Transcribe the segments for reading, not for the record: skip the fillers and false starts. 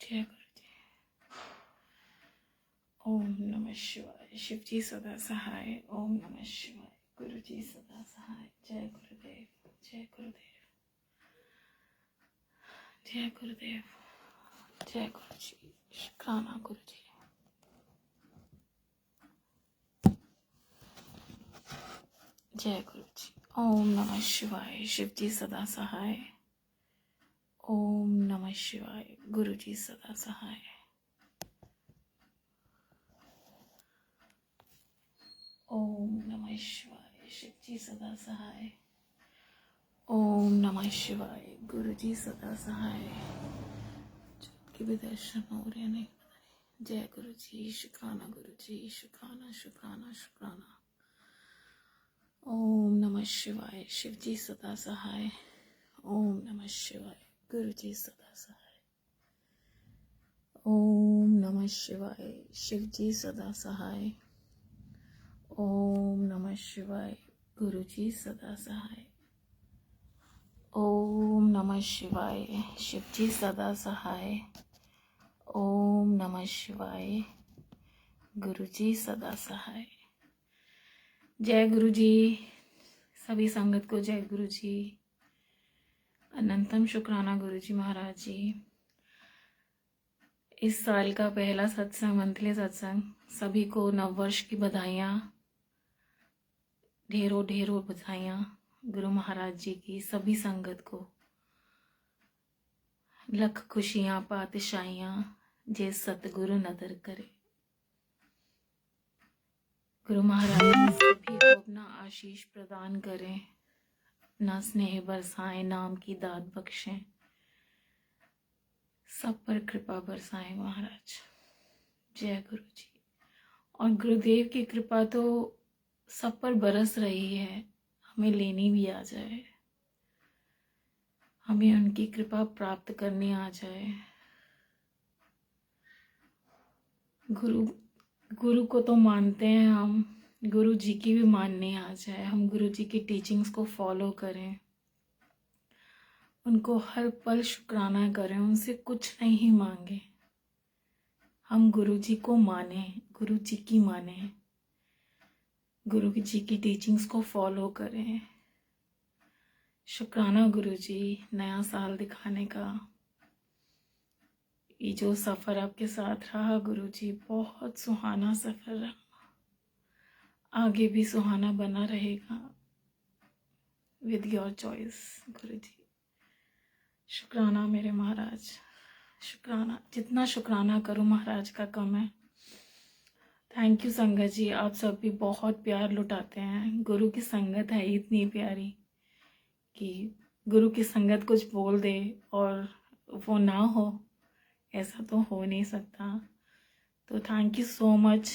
जय गुरु जी। ओम नमः शिवाय। शिव जी सदा सहाय। ओम नमः शिवाय। गुरु जी सदा सहाय। जय गुरुदेव। जय गुरुदेव। जय गुरुदेव। जय गुरु जी। शुक्राना गुरु जी। जय गुरु जी। ओम नमः शिवाय। शिव जी सदा सहाय। ओम नमः शिवाय। गुरु जी सदा सहाय। ओम नमः शिवाय। शिव जी सदा सहाय। ओम नमः शिवाय। गुरु जी सदा सहाय। के भी दर्शन हो रहे नहीं पता नहीं। जय गुरु जी। शुक्राना गुरु जी। शुक्राना शुक्राना शुक्राना। ओम नमः शिवाय। शिव जी सदा सहाय। ओम नमः शिवाय। गुरु जी सदा सहाय। ओम नमः शिवाय। शिव जी सदा सहाय। ओम नमः शिवाय। गुरु जी सदा सहाय। ओम नमः शिवाय। शिव जी सदा सहाय। ओम नमः शिवाय। गुरु जी सदा सहाय। जय गुरु जी। सभी संगत को जय गुरु जी। अनंतम शुक्राना गुरु जी महाराज जी। इस साल का पहला सत्संग, मंथली सत्संग, सभी को नववर्ष की बधाइयाँ, ढेरों ढेरों बधाइयाँ गुरु महाराज जी की। सभी संगत को लख खुशियाँ पातशाइयाँ जे सतगुरु नदर करे। गुरु महाराज जी सभी को अपना आशीष प्रदान करें, अपना स्नेह बरसाएं, नाम की दात बख्शें, सब पर कृपा बरसाएं महाराज। जय गुरु जी। और गुरुदेव की कृपा तो सब पर बरस रही है, हमें लेनी भी आ जाए, हमें उनकी कृपा प्राप्त करनी आ जाए। गुरु को तो मानते हैं हम, गुरु जी की भी माननी आ जाए। हम गुरु जी की टीचिंग्स को फॉलो करें, उनको हर पल शुक्राना करें, उनसे कुछ नहीं मांगे। हम गुरु जी को माने, गुरु जी की माने, गुरु जी की टीचिंग्स को फॉलो करें। शुक्राना गुरु जी नया साल दिखाने का। ये जो सफ़र आपके साथ रहा गुरु जी, बहुत सुहाना सफ़र रहा, आगे भी सुहाना बना रहेगा विद योर चॉइस गुरु जी। शुक्राना मेरे महाराज, शुक्राना। जितना शुक्राना करूं महाराज का कम है। थैंक यू संगत जी, आप सब भी बहुत प्यार लुटाते हैं। गुरु की संगत है इतनी प्यारी कि गुरु की संगत कुछ बोल दे और वो ना हो, ऐसा तो हो नहीं सकता। तो थैंक यू सो मच।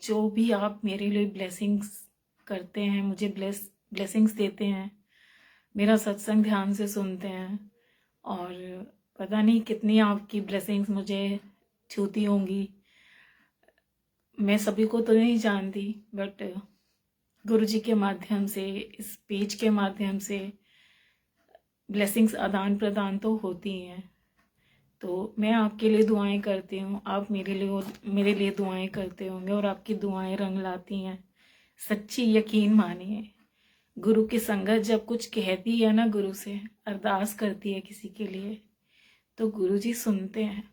जो भी आप मेरे लिए ब्लेसिंग्स करते हैं, मुझे ब्लेसिंग्स देते हैं, मेरा सत्संग ध्यान से सुनते हैं, और पता नहीं कितनी आपकी ब्लेसिंग्स मुझे छूती होंगी। मैं सभी को तो नहीं जानती, बट गुरु जी के माध्यम से, इस पेज के माध्यम से ब्लेसिंग्स आदान प्रदान तो होती हैं। तो मैं आपके लिए दुआएं करती हूँ, आप मेरे लिए दुआएं करते होंगे, और आपकी दुआएं रंग लाती हैं। सच्ची यकीन मानिए, गुरु की संगत जब कुछ कहती है ना, गुरु से अरदास करती है किसी के लिए, तो गुरु जी सुनते हैं।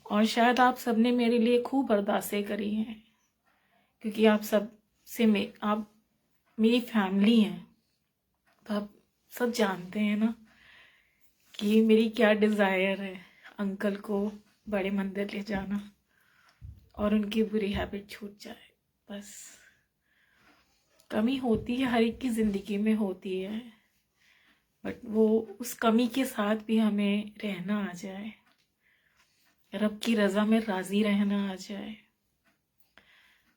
और शायद आप सबने मेरे लिए खूब अरदासें करी हैं, क्योंकि आप सब से आप मेरी फैमिली हैं, तो आप सब जानते हैं ना कि मेरी क्या डिज़ायर है। अंकल को बड़े मंदिर ले जाना और उनकी बुरी हैबिट छूट जाए। बस कमी होती है, हर एक की ज़िंदगी में होती है, बट वो उस कमी के साथ भी हमें रहना आ जाए, रब की रज़ा में राज़ी रहना आ जाए।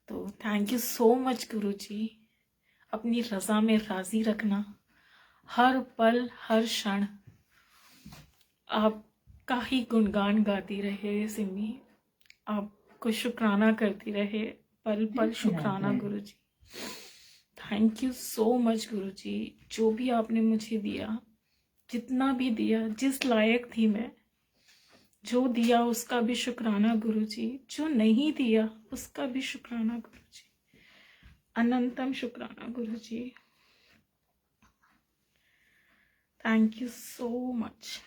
तो थैंक यू सो मच गुरु जी। अपनी रज़ा में राज़ी रखना, हर पल हर क्षण आपका ही गुणगान गाती रहे सिमी, आपको शुक्राना करती रहे, पल पल शुक्राना Guru ji. Thank you so much गुरु जी। जो भी आपने मुझे दिया, जितना भी दिया, जिस लायक थी मैं, जो दिया उसका भी शुक्राना गुरु जी, जो नहीं दिया उसका भी शुक्राना गुरु जी, अनंतम शुक्राना Guru ji. Thank you so much.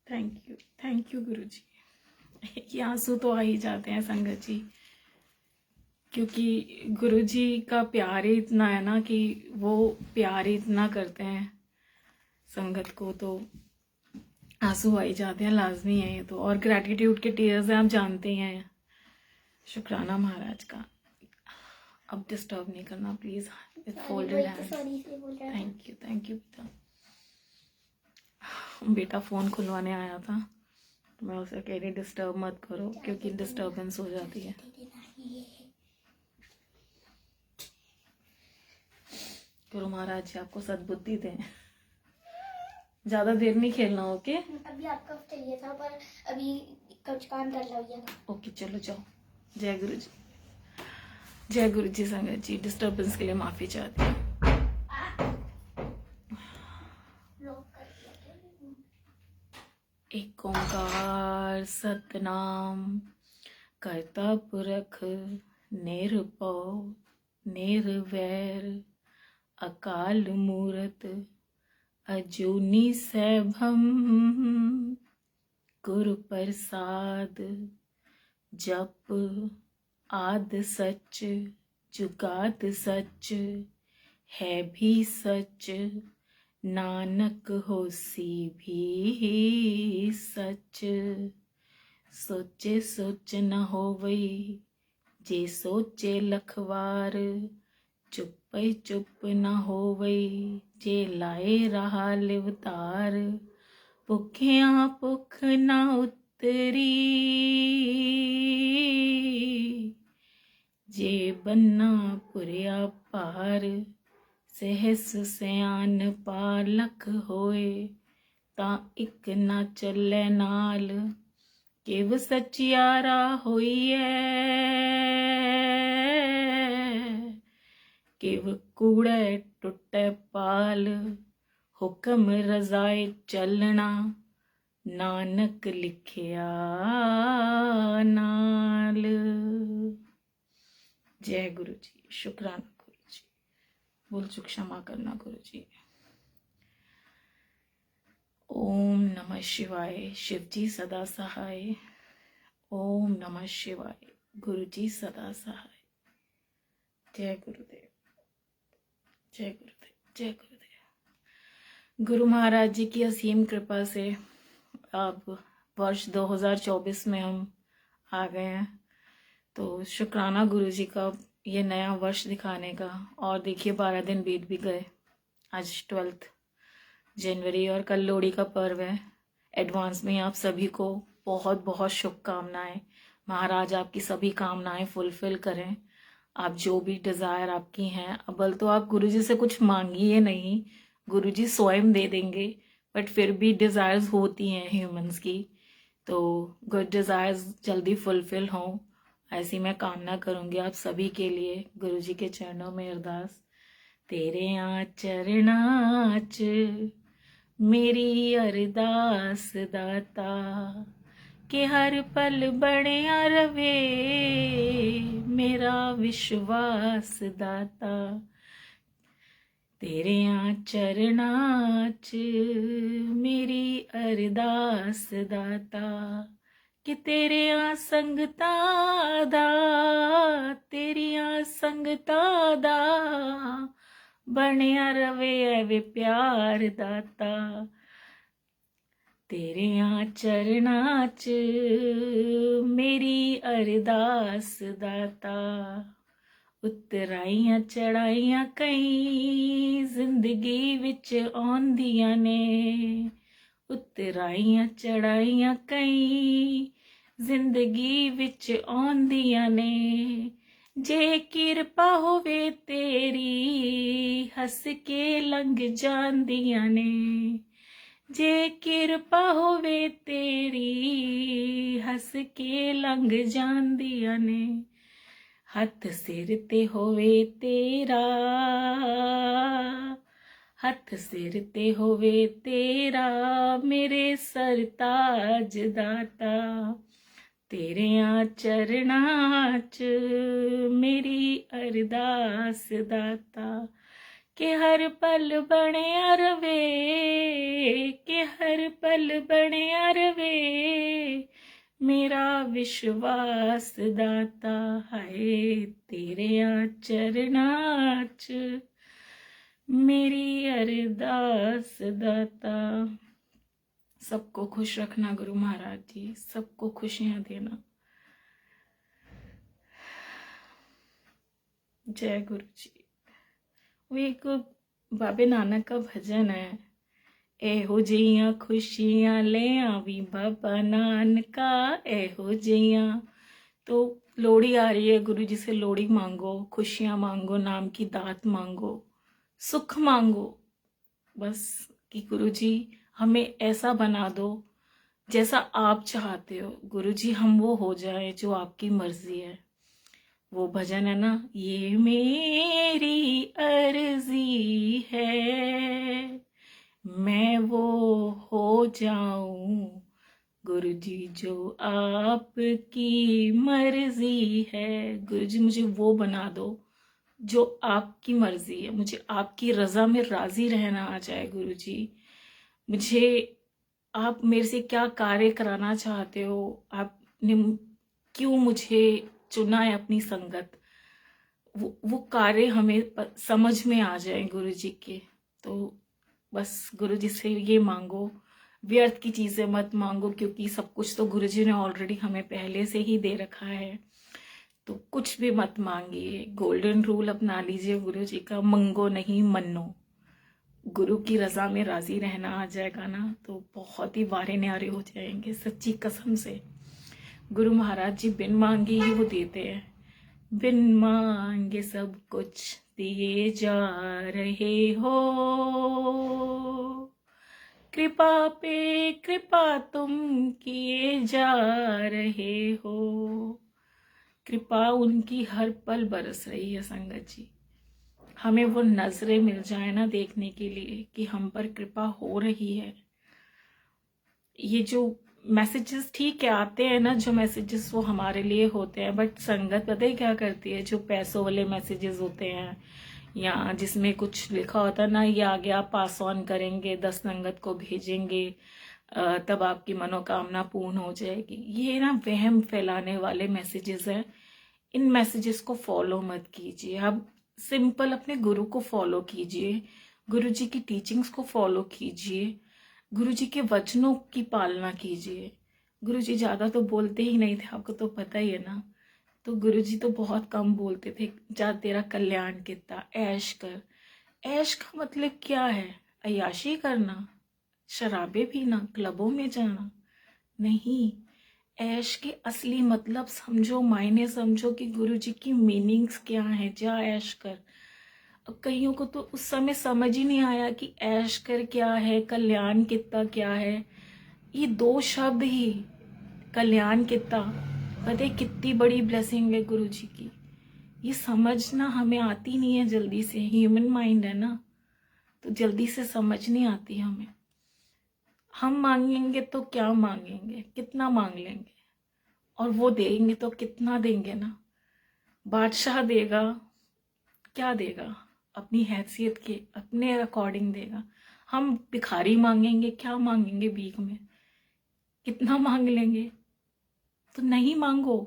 Thank you Guru ji. ये आंसू तो आ ही जाते हैं संगत जी, क्योंकि गुरु जी का प्यार ही इतना है ना कि वो प्यार ही इतना करते हैं संगत को, तो आंसू आ ही जाते हैं, लाजमी है ये तो। और ग्रैटिट्यूड के टीयर्स हैं, आप जानते ही हैं। शुक्राना महाराज का। अब डिस्टर्ब नहीं करना please, with folded hands. Thank you बेटा। बेटा फ़ोन खुलवाने आया था, तो मैं उसे कह रही डिस्टर्ब मत करो, क्योंकि डिस्टर्बेंस हो जाती है। गुरु महाराज जी आपको सद्बुद्धि दें। ज्यादा देर नहीं खेलना, ओके? अभी आपका चाहिए था, पर अभी कुछ काम कर लिया था। ओके चलो जाओ। जय गुरु जी। जय गुरु जी। संगत जी डिस्टर्बेंस के लिए माफी चाहती हूँ। एक ओंकार सतनाम करता पुरख निरभव निर्वैर अकाल मूरत अजूनी सैभम गुरु प्रसाद जप आद सच जुगाद सच है भी सच नानक होसी भी सच। सोचे सोच न होवई जे सोचे लखवार चुप चुप न होवई जे लाए रहा लिवतार। भुखिया भुख न उतरी जे बन्ना पुरिया पार। सहस सियान पालक होए ता इक ना चले नाल। किव सचियारा होइए किव कूड़े टुटे पाल। हुक्म रजाए चलना नानक लिखिया नाल। जय गुरु जी। शुक्राना गुरु जी। भूल चूक क्षमा करना गुरु जी। ओम नमः शिवाय। शिव जी सदा सहाय। ओम नमः शिवाय। गुरु जी सदा सहाय। जय गुरुदेव। जय गुरुदेव। जय गुरुदेव। गुरु महाराज जी की असीम कृपा से अब वर्ष 2024 में हम आ गए हैं, तो शुक्राना गुरु जी का ये नया वर्ष दिखाने का। और देखिए 12 दिन बीत भी गए, आज 12 जनवरी और कल लोहड़ी का पर्व है। एडवांस में आप सभी को बहुत बहुत शुभकामनाएं। महाराज आपकी सभी कामनाएं फुलफिल करें। आप जो भी डिज़ायर आपकी हैं, अबल तो आप गुरुजी से कुछ मांगिए नहीं, गुरुजी स्वयं दे देंगे, बट फिर भी डिज़ायर्स होती हैं ह्यूमंस की, तो गुड डिज़ायर्स जल्दी फुलफिल हों ऐसी मैं कामना करूँगी आप सभी के लिए। गुरुजी के चरणों में अरदास। तेरे चरणा च मेरी अरदास दाता कि हर पल बणिया रवे मेरा विश्वास दाता। तेरे चरणा च मेरी अरदास दाता कि तेरे संगता दा तेरिया संगता दा बणिया रवे वे प्यार दाता। तेरे चरणा च मेरी अरदास दाता। उतराइयां चढ़ाइयां कई जिंदगी विच आउंदियां ने। उतराइयां चढ़ाइयां कई जिंदगी विच आउंदियां ने। जे किरपा होवे तेरी हस के लंघ जांदियां ने। जे किरपा होवे तेरी हस के लंघ जांदियां ने। हथ सिर ते होवे तेरा हथ सिर ते होवे तेरा मेरे सरताज दाता तेरियां चरणां च मेरी अरदास दाता के हर पल बणिया रवे के हर पल बणिया रवे मेरा विश्वास दाता हाय तेरियां चरणां च मेरी अरदास दाता। सबको खुश रखना गुरु महाराज जी, सबको खुशियां देना। जय गुरु जी। वो एक बाबे नानक का भजन है, एहो जियां खुशियां ले आवी बाबा नानका एहो जियां। तो लोहड़ी आ रही है, गुरु जी से लोहड़ी मांगो, खुशियां मांगो, नाम की दात मांगो, सुख मांगो, बस कि गुरु जी हमें ऐसा बना दो जैसा आप चाहते हो। गुरु जी हम वो हो जाए जो आपकी मर्जी है। वो भजन है ना, ये मेरी अर्जी है मैं वो हो जाऊं गुरु जी जो आपकी मर्जी है। गुरु जी मुझे वो बना दो जो आपकी मर्जी है, मुझे आपकी रजा में राजी रहना आ जाए। गुरु जी मुझे आप मेरे से क्या कार्य कराना चाहते हो, आपने क्यों मुझे चुना है अपनी संगत, वो कार्य हमें समझ में आ जाए गुरु जी के। तो बस गुरु जी से ये मांगो, व्यर्थ की चीजें मत मांगो, क्योंकि सब कुछ तो गुरु जी ने ऑलरेडी हमें पहले से ही दे रखा है। तो कुछ भी मत मांगिए, गोल्डन रूल अपना लीजिए गुरु जी का, मंगो नहीं मनो। गुरु की रजा में राजी रहना आ जाएगा ना तो बहुत ही वारे न्यारे हो जाएंगे, सच्ची कसम से। गुरु महाराज जी बिन मांगे ही वो देते हैं, बिन मांगे सब कुछ दिए जा रहे हो। कृपा पे कृपा तुम किए जा रहे हो। कृपा उनकी हर पल बरस रही है संगत जी। हमें वो नजरें मिल जाए ना देखने के लिए कि हम पर कृपा हो रही है। ये जो मैसेजेस ठीक है आते हैं ना, जो मैसेजेस वो हमारे लिए होते हैं, बट संगत पता है क्या करती है, जो पैसों वाले मैसेजेस होते हैं या जिसमें कुछ लिखा होता है ना, ये आगे आप पास ऑन करेंगे, 10 संगत को भेजेंगे तब आपकी मनोकामना पूर्ण हो जाएगी। ये ना वहम फैलाने वाले मैसेजेस हैं। इन मैसेजेस को फॉलो मत कीजिए। आप सिंपल अपने गुरु को फॉलो कीजिए, गुरु जी की टीचिंग्स को फॉलो कीजिए, गुरु जी के वचनों की पालना कीजिए। गुरु जी ज्यादा तो बोलते ही नहीं थे, आपको तो पता ही है ना। तो गुरु जी तो बहुत कम बोलते थे, जा तेरा कल्याण कितना, ऐश कर। ऐश का मतलब क्या है? अय्याशी करना, शराबे पीना, क्लबों में जाना? नहीं, ऐश के असली मतलब समझो, मायने समझो कि गुरु जी की मीनिंग्स क्या है। जा ऐश कर। अब कईयों को तो उस समय समझ ही नहीं आया कि ऐश कर क्या है, कल्याण कितना क्या है। ये 2 शब्द ही, कल्याण कितना, पता है कितनी बड़ी ब्लेसिंग है गुरु जी की। ये समझना हमें आती नहीं है जल्दी से, ह्यूमन माइंड है ना, तो जल्दी से समझ नहीं आती हमें। हम मांगेंगे तो क्या मांगेंगे, कितना मांग लेंगे, और वो देंगे तो कितना देंगे ना। बादशाह देगा, क्या देगा, अपनी हैसियत के अपने अकॉर्डिंग देगा। हम भिखारी मांगेंगे, क्या मांगेंगे भीख में, कितना मांग लेंगे। तो नहीं मांगो।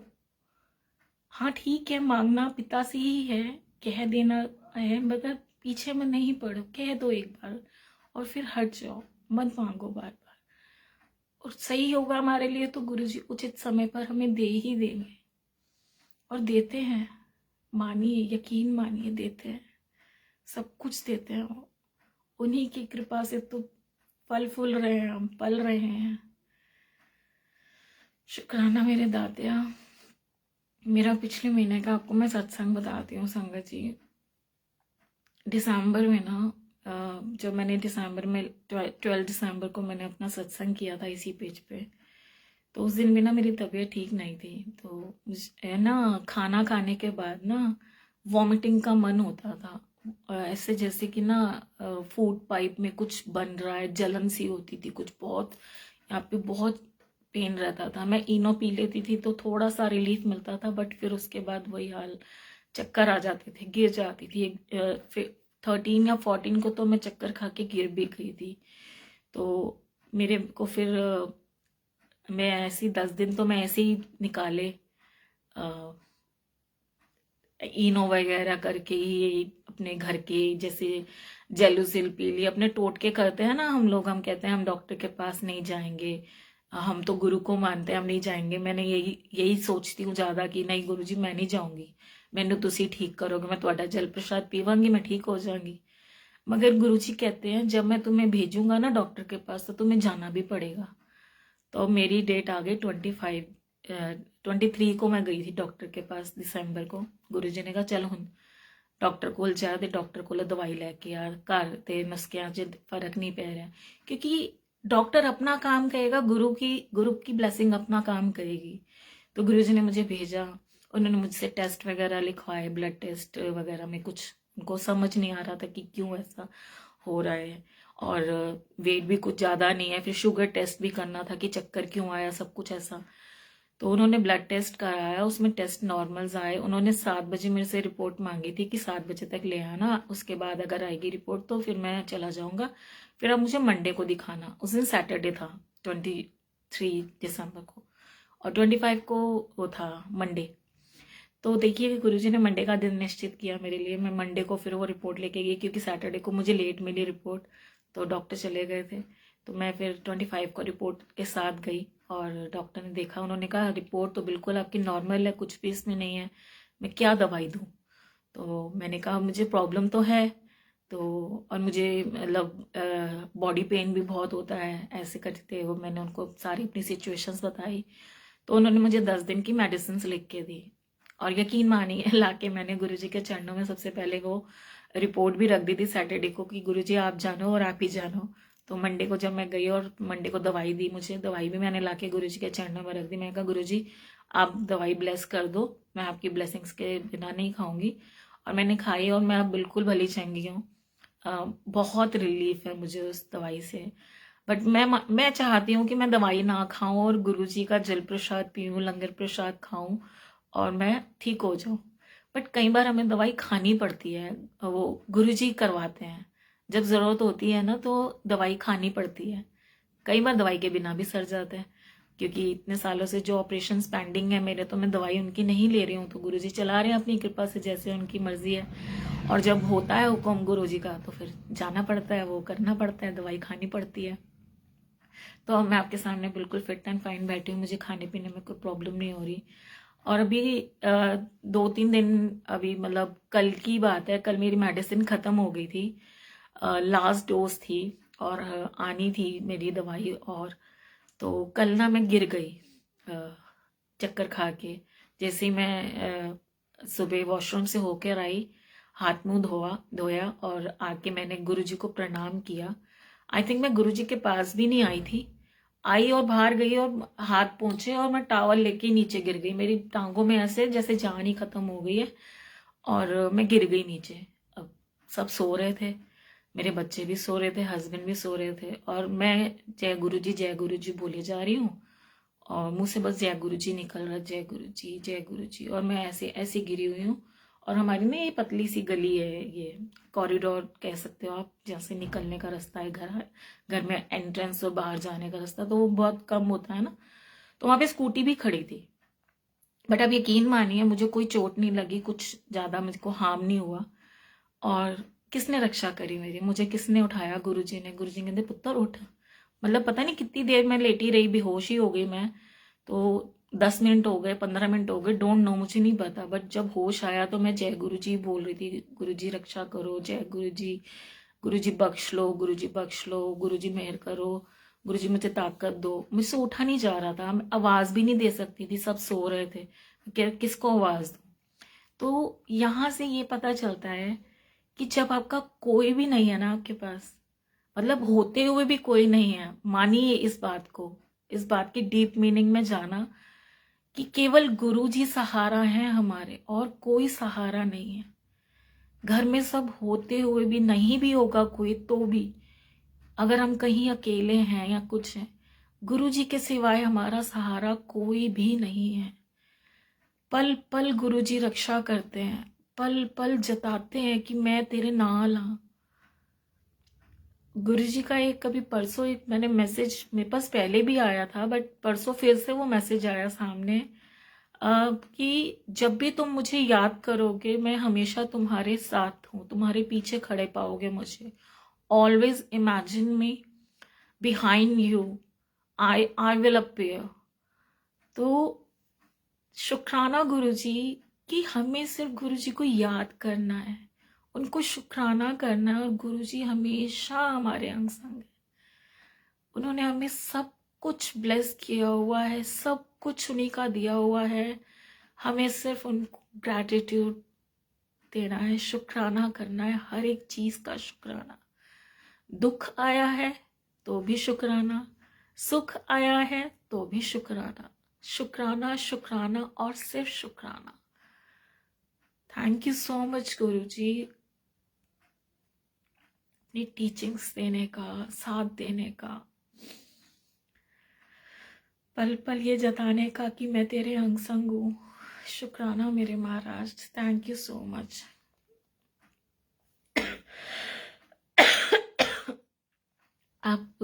हाँ ठीक है, मांगना पिता से ही है, कह देना है, मगर पीछे में नहीं पड़ो, कह दो एक बार और फिर हट जाओ, मत मांगो बार बार। और सही होगा हमारे लिए तो गुरु जी उचित समय पर हमें दे ही देंगे, और देते हैं। मानिए, यकीन मानिए, देते हैं, सब कुछ देते हैं वो। उन्हीं की कृपा से तो फल फूल रहे हैं, हम पल रहे हैं। शुक्राना मेरे दातिया। मेरा पिछले महीने का आपको मैं सत्संग बताती हूँ संगत जी। दिसंबर में ना, जब मैंने दिसंबर में 12 दिसंबर को मैंने अपना सत्संग किया था इसी पेज पे, तो उस दिन भी ना मेरी तबीयत ठीक नहीं थी। तो है ना, खाना खाने के बाद ना वॉमिटिंग का मन होता था, ऐसे जैसे कि ना फूड पाइप में कुछ बन रहा है, जलन सी होती थी कुछ, बहुत यहाँ पे बहुत पेन रहता था। मैं इनो पी लेती थी तो थोड़ा सा रिलीफ मिलता था, बट फिर उसके बाद वही हाल, चक्कर आ जाते थे, गिर जाती थी। फिर 13 या 14 को तो मैं चक्कर खा के गिर भी गई थी। तो मेरे को फिर मैं ऐसे 10 दिन तो मैं ऐसे ही निकाले, इनो वगैरह करके ही, अपने घर के जैसे जेलुसिल पी ली, अपने टोटके करते हैं ना हम लोग, हम कहते हैं हम डॉक्टर के पास नहीं जाएंगे, हम तो गुरु को मानते हैं, हम नहीं जाएंगे। मैंने यही यही सोचती हूँ ज्यादा कि नहीं गुरु जी मैं नहीं जाऊंगी, मैंने तुसी ठीक करोगे, मैं तुम्हारा जल प्रसाद पीवांगी, मैं ठीक हो जाऊंगी। मगर गुरु जी कहते हैं जब मैं तुम्हें भेजूंगा ना डॉक्टर के पास तो तुम्हें जाना भी पड़ेगा। तो मेरी डेट आ गई 23 को मैं गई थी डॉक्टर के पास दिसंबर को। गुरु जी ने कहा चल हुन डॉक्टर कोल जा, ते डॉक्टर कोल दवाई लैके आ, घर ते नुस्खियां च फर्क नहीं पै रहा, क्योंकि डॉक्टर अपना काम करेगा, गुरु की ब्लेसिंग अपना काम करेगी। तो गुरु जी ने मुझे भेजा, उन्होंने मुझसे टेस्ट वगैरह लिखवाए, ब्लड टेस्ट वगैरह में कुछ उनको समझ नहीं आ रहा था कि क्यों ऐसा हो रहा है, और वेट भी कुछ ज़्यादा नहीं है। फिर शुगर टेस्ट भी करना था कि चक्कर क्यों आया, सब कुछ ऐसा। तो उन्होंने ब्लड टेस्ट कराया, उसमें टेस्ट नॉर्मल्स आए। उन्होंने 7 बजे मेरे से रिपोर्ट मांगी थी कि 7 बजे तक ले आना, उसके बाद अगर आएगी रिपोर्ट तो फिर मैं चला जाऊंगा, फिर अब मुझे मंडे को दिखाना। उस दिन सैटरडे था 23 दिसंबर को, और 25 को वो था मंडे। तो देखिए गुरुजी ने मंडे का दिन निश्चित किया मेरे लिए। मैं मंडे को फिर वो रिपोर्ट लेके गई, क्योंकि सैटरडे को मुझे लेट मिली रिपोर्ट, तो डॉक्टर चले गए थे। तो मैं फिर 25 को रिपोर्ट के साथ गई, और डॉक्टर ने देखा, उन्होंने कहा रिपोर्ट तो बिल्कुल आपकी नॉर्मल है, कुछ भी इसमें नहीं है, मैं क्या दवाई दूँ। तो मैंने कहा मुझे प्रॉब्लम तो है, तो और मुझे मतलब बॉडी पेन भी बहुत होता है, ऐसे करते हो। मैंने उनको सारी अपनी सिचुएशंस बताई, तो उन्होंने मुझे 10 दिन की मेडिसिन लिख के दी। और यकीन मानिए लाके मैंने गुरुजी के चरणों में सबसे पहले वो रिपोर्ट भी रख दी थी सैटरडे को कि गुरुजी आप जानो और आप ही जानो। तो मंडे को जब मैं गई और मंडे को दवाई दी, मुझे दवाई भी मैंने लाके गुरुजी के चरणों में रख दी। मैंने कहा गुरुजी आप दवाई ब्लेस कर दो, मैं आपकी ब्लेसिंग्स के बिना नहीं खाऊंगी। और मैंने खाई और मैं अब बिल्कुल भली चंगी हूँ। बहुत रिलीफ है मुझे उस दवाई से। बट मैं चाहती हूँ कि मैं दवाई ना खाऊं और गुरुजी का जल प्रसाद पीऊं, लंगर प्रसाद खाऊं और मैं ठीक हो जाऊं। बट कई बार हमें दवाई खानी पड़ती है, वो गुरुजी करवाते हैं। जब जरूरत होती है ना तो दवाई खानी पड़ती है। कई बार दवाई के बिना भी सर जाता है, क्योंकि इतने सालों से जो ऑपरेशंस पेंडिंग है मेरे, तो मैं दवाई उनकी नहीं ले रही हूँ, तो गुरुजी चला रहे हैं अपनी कृपा से, जैसे उनकी मर्जी है। और जब होता है हुक्म गुरुजी का तो फिर जाना पड़ता है, वो करना पड़ता है, दवाई खानी पड़ती है। तो अब मैं आपके सामने बिल्कुल फिट एंड फाइन बैठी हूँ, मुझे खाने पीने में कोई प्रॉब्लम नहीं हो रही। और अभी 2-3 दिन, अभी मतलब कल की बात है, कल मेरी मेडिसिन खत्म हो गई थी, लास्ट डोज थी, और आनी थी मेरी दवाई। और तो कल ना मैं गिर गई चक्कर खा के। जैसे ही मैं सुबह वॉशरूम से होकर आई, हाथ मुंह धोया और आके मैंने गुरुजी को प्रणाम किया। आई थिंक मैं गुरुजी के पास भी नहीं आई थी, आई और बाहर गई और हाथ पहुंचे और मैं टावल लेके नीचे गिर गई। मेरी टांगों में ऐसे जैसे जान ही खत्म हो गई है, और मैं गिर गई नीचे। अब सब सो रहे थे, मेरे बच्चे भी सो रहे थे, हस्बैंड भी सो रहे थे, और मैं जय गुरु जी बोले जा रही हूँ, और मुंह से बस जय गुरु जी निकल रहा, जय गुरु जी जय गुरु जी। और मैं ऐसे ऐसे गिरी हुई हूँ। और हमारी ना ये पतली सी गली है, ये कॉरिडोर कह सकते हो आप, जैसे निकलने का रास्ता है, घर में एंट्रेंस और बाहर जाने का रास्ता तो वो बहुत कम होता है ना, तो वहां पे स्कूटी भी खड़ी थी। बट अब यकीन मानिए मुझे कोई चोट नहीं लगी, कुछ ज्यादा मुझको हार्म नहीं हुआ। और किसने रक्षा करी मेरी, मुझे किसने उठाया, गुरुजी ने। गुरुजी कहते पुत्र उठ। मतलब पता नहीं कितनी देर मैं लेटी रही, बेहोश ही हो गई मैं। तो 10 मिनट हो गए, 15 मिनट हो गए, डोंट नो, मुझे नहीं पता। बट जब होश आया तो मैं जय गुरु जी बोल रही थी, गुरु जी रक्षा करो, जय गुरु जी बख्श लो, गुरु जी बख्श लो, गुरु जी मेहर करो, गुरु जी मुझे ताकत दो। मुझसे उठा नहीं जा रहा था, मैं आवाज भी नहीं दे सकती थी, सब सो रहे थे, किसको आवाज दूं। तो यहां से ये पता चलता है कि जब आपका कोई भी नहीं है ना आपके पास, मतलब होते हुए भी कोई नहीं है, मानिए इस बात को, इस बात की डीप मीनिंग में जाना कि केवल गुरु जी सहारा है हमारे, और कोई सहारा नहीं है। घर में सब होते हुए भी नहीं भी होगा कोई तो भी, अगर हम कहीं अकेले हैं या कुछ है, गुरु जी के सिवाय हमारा सहारा कोई भी नहीं है। पल पल गुरु जी रक्षा करते हैं, पल पल जताते हैं कि मैं तेरे नाल हाँ। गुरु जी का एक कभी परसों एक मैंने मैसेज मेरे पास पहले भी आया था, बट परसों फिर से वो मैसेज आया सामने कि जब भी तुम मुझे याद करोगे मैं हमेशा तुम्हारे साथ हूँ, तुम्हारे पीछे खड़े पाओगे मुझे। Always imagine me behind you, I will appear. तो शुक्राना गुरु जी कि हमें सिर्फ गुरु जी को याद करना है, उनको शुक्राना करना है, और गुरु जी हमेशा हमारे अंग संग है। उन्होंने हमें सब कुछ ब्लेस किया हुआ है, सब कुछ उन्हीं का दिया हुआ है। हमें सिर्फ उनको ग्रैटिट्यूड देना है, शुक्राना करना है, हर एक चीज का शुक्राना। दुख आया है तो भी शुक्राना, सुख आया है तो भी शुक्राना, शुक्राना शुक्राना और सिर्फ शुक्राना। थैंक यू सो मच गुरु जी, अपनी टीचिंग्स देने का, साथ देने का, पल पल ये जताने का कि मैं तेरे अंग संग हूँ। शुक्राना मेरे महाराज, थैंक यू सो मच। आप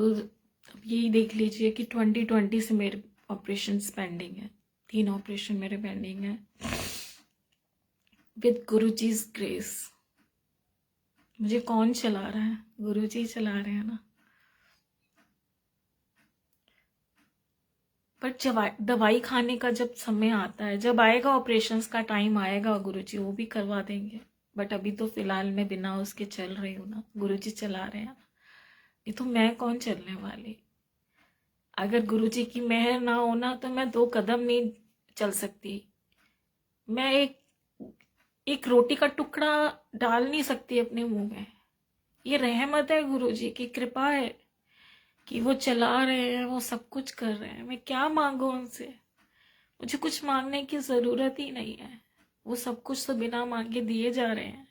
यही देख लीजिए कि 2020 से मेरे ऑपरेशन पेंडिंग है, 3 ऑपरेशन मेरे पेंडिंग है। विद गुरु जी's ग्रेस मुझे कौन चला रहा है? गुरु जी चला रहे हैं ना। बट जब दवाई खाने का जब समय आता है, जब आएगा ऑपरेशंस का टाइम आएगा, गुरु जी वो भी करवा देंगे। बट अभी तो फिलहाल मैं बिना उसके चल रही हूँ ना, गुरु जी चला रहे हैं ना। ये तो मैं कौन चलने वाली? अगर गुरु जी की मेहर ना होना तो मैं 2 कदम नहीं चल सकती। मैं एक रोटी का टुकड़ा डाल नहीं सकती अपने मुंह में। ये रहमत है गुरु जी की, कृपा है कि वो चला रहे हैं, वो सब कुछ कर रहे हैं। मैं क्या मांगू उनसे? मुझे कुछ मांगने की जरूरत ही नहीं है, वो सब कुछ तो बिना मांगे दिए जा रहे हैं।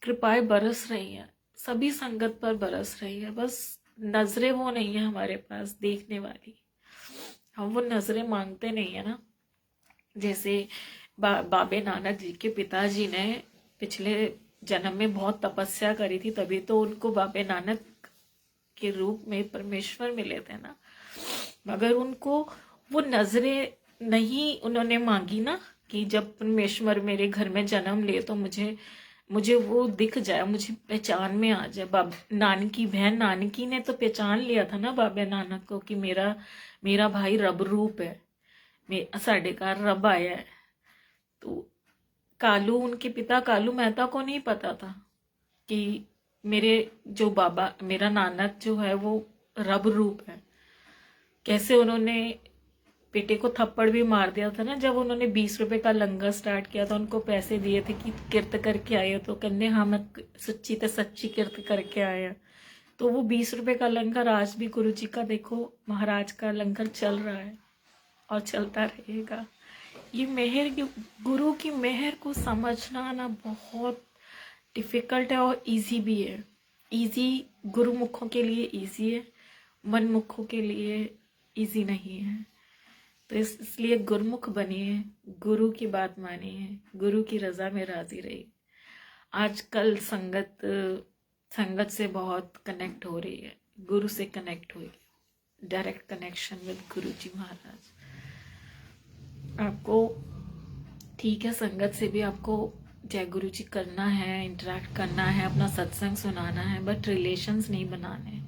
कृपाएं बरस रही है, सभी संगत पर बरस रही है। बस नजरें वो नहीं है हमारे पास देखने वाली, हम वो नजरें मांगते नहीं है ना। जैसे बाबे नानक जी के पिताजी ने पिछले जन्म में बहुत तपस्या करी थी, तभी तो उनको बाबे नानक के रूप में परमेश्वर मिले थे ना। मगर उनको वो नजरें नहीं उन्होंने मांगी ना कि जब परमेश्वर मेरे घर में जन्म ले तो मुझे वो दिख जाए, मुझे पहचान में आ जाए। नानकी बहन नानकी ने तो पहचान लिया था ना बाबे नानक को कि मेरा भाई रब रूप है, साढ़े घर रब आया है। तो कालू, उनके पिता कालू मेहता को नहीं पता था कि मेरा नानक जो है वो रब रूप है। कैसे उन्होंने बेटे को थप्पड़ भी मार दिया था ना, जब उन्होंने 20 रुपए का लंगर स्टार्ट किया था, उनको पैसे दिए थे कि किरत करके आए हो, तो कहने हाँ मैं सच्ची तो सच्ची किरत करके आया। तो वो 20 रुपए का लंगर आज भी गुरु जी का देखो, महाराज का लंगर चल रहा है और चलता रहेगा। ये मेहर, गुरु की मेहर को समझना ना बहुत डिफिकल्ट है और इजी भी है। इजी गुरुमुखों के लिए इजी है, मनमुखों के लिए इजी नहीं है। तो इसलिए गुरुमुख बनिए, गुरु की बात मानिए, गुरु की रजा में राजी रहिए। आजकल संगत से बहुत कनेक्ट हो रही है, गुरु से कनेक्ट हुई, डायरेक्ट कनेक्शन विद गुरु जी महाराज। आपको ठीक है, संगत से भी आपको जय गुरु जी करना है, इंटरेक्ट करना है, अपना सत्संग सुनाना है, बट रिलेशंस नहीं बनाने।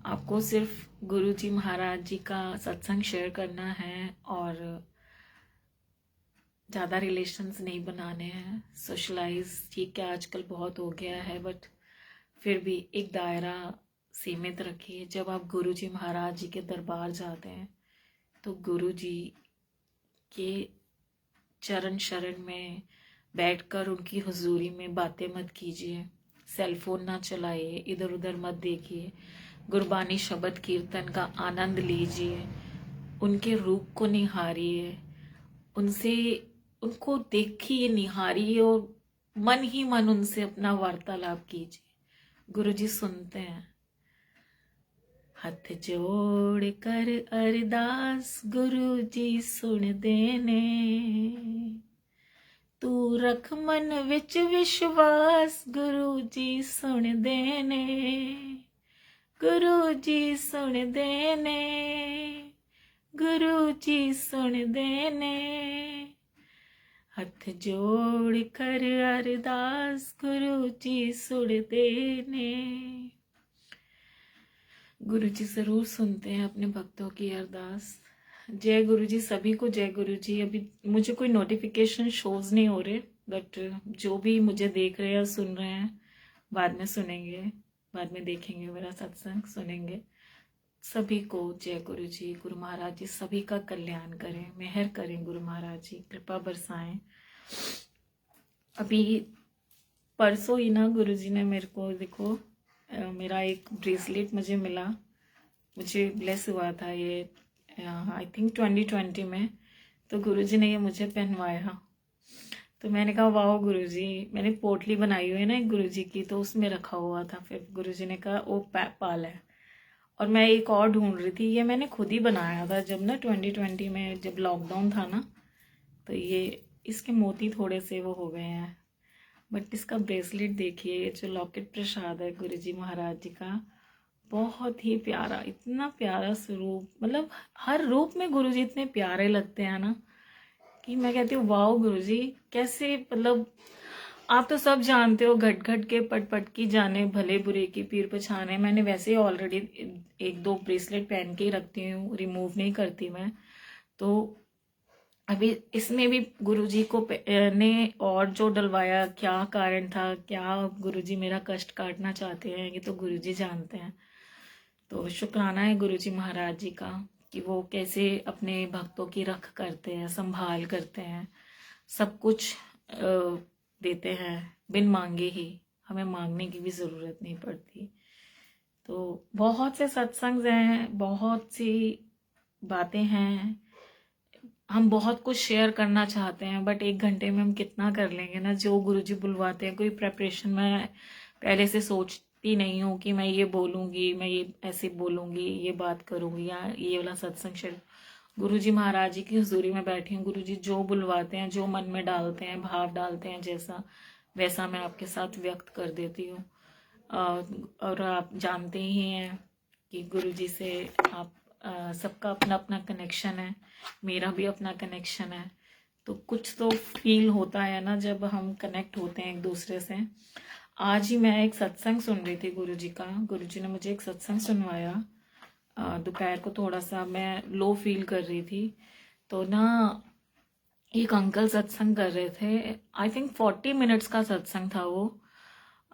आपको सिर्फ गुरु जी महाराज जी का सत्संग शेयर करना है और ज़्यादा रिलेशंस नहीं बनाने हैं। सोशलाइज ठीक है आजकल बहुत हो गया है, बट फिर भी एक दायरा सीमित रखिए। जब आप गुरु जी महाराज जी के दरबार जाते हैं तो गुरु जी के चरण शरण में बैठकर उनकी हुजूरी में बातें मत कीजिए, सेलफोन ना चलाइए, इधर उधर मत देखिए, गुरबानी शब्द कीर्तन का आनंद लीजिए, उनके रूप को निहारिए, उनको देखिए, निहारिए और मन ही मन उनसे अपना वार्तालाप कीजिए। गुरुजी सुनते हैं। हथ जोड़ कर अरदास गुरुजी सुन देने, तू रख मन विच विश्वास गुरुजी सुन देने, गुरुजी सुन देने, गुरुजी सुन देने। हथ जोड़ कर अरदास गुरुजी सुन देने। गुरुजी जरूर सुनते हैं अपने भक्तों की अरदास। जय गुरुजी सभी को, जय गुरुजी। अभी मुझे कोई नोटिफिकेशन शोज नहीं हो रहे, बट जो भी मुझे देख रहे हैं सुन रहे हैं, बाद में सुनेंगे, बाद में देखेंगे मेरा सत्संग, सुनेंगे। सभी को जय गुरुजी। गुरु महाराज जी सभी का कल्याण करें, मेहर करें गुरु महाराज जी, कृपा बरसाएं। अभी परसों ही ना गुरुजी ने मेरे को, देखो मेरा एक ब्रेसलेट मुझे मिला, मुझे ब्लेस हुआ था ये आई थिंक 2020 में। तो गुरुजी ने ये मुझे पहनवाया। तो मैंने कहा वाह गुरुजी। मैंने पोटली बनाई हुई है ना एक गुरुजी की, तो उसमें रखा हुआ था। फिर गुरुजी ने कहा वो पाल है। और मैं एक और ढूंढ रही थी, ये मैंने खुद ही बनाया था जब ना 2020 में, जब लॉकडाउन था ना। तो ये इसके मोती थोड़े से वो हो गए हैं, बट इसका ब्रेसलेट देखिए, ये जो लॉकेट प्रसाद है गुरुजी महाराज जी का, बहुत ही प्यारा, इतना प्यारा स्वरूप। मतलब हर रूप में गुरुजी इतने प्यारे लगते हैं ना, कि मैं कहती हूँ वाह गुरुजी कैसे। मतलब आप तो सब जानते हो, घट घट के पट पट की जाने, भले बुरे की पीर पछाने। मैंने वैसे ही ऑलरेडी एक दो ब्रेसलेट पहन के ही रखती हूँ, रिमूव नहीं करती मैं। तो अभी इसमें भी गुरुजी को ने और जो डलवाया, क्या कारण था, क्या गुरुजी मेरा कष्ट काटना चाहते हैं, ये तो गुरुजी जानते हैं। तो शुक्राना है गुरुजी महाराज जी का, कि वो कैसे अपने भक्तों की रख करते हैं, संभाल करते हैं, सब कुछ देते हैं बिन मांगे ही। हमें मांगने की भी ज़रूरत नहीं पड़ती। तो बहुत से सत्संग हैं, बहुत सी बातें हैं, हम बहुत कुछ शेयर करना चाहते हैं, बट 1 घंटे में हम कितना कर लेंगे ना। जो गुरुजी बुलवाते हैं, कोई प्रेपरेशन में पहले से सोचती नहीं हूँ कि मैं ये बोलूँगी, मैं ये ऐसे बोलूँगी, ये बात करूँगी, या ये वाला सत्संग शेयर। गुरुजी महाराज जी की हुजूरी में बैठी हूँ। गुरुजी जो बुलवाते हैं, जो मन में डालते हैं, भाव डालते हैं, जैसा वैसा मैं आपके साथ व्यक्त कर देती हूँ। और आप जानते ही हैं कि गुरुजी से आप सबका अपना अपना कनेक्शन है, मेरा भी अपना कनेक्शन है। तो कुछ तो फील होता है ना जब हम कनेक्ट होते हैं एक दूसरे से। आज ही मैं एक सत्संग सुन रही थी गुरुजी का। गुरुजी ने मुझे एक सत्संग सुनवाया। दोपहर को थोड़ा सा मैं लो फील कर रही थी, तो ना एक अंकल सत्संग कर रहे थे। आई थिंक 40 मिनट्स का सत्संग था वो,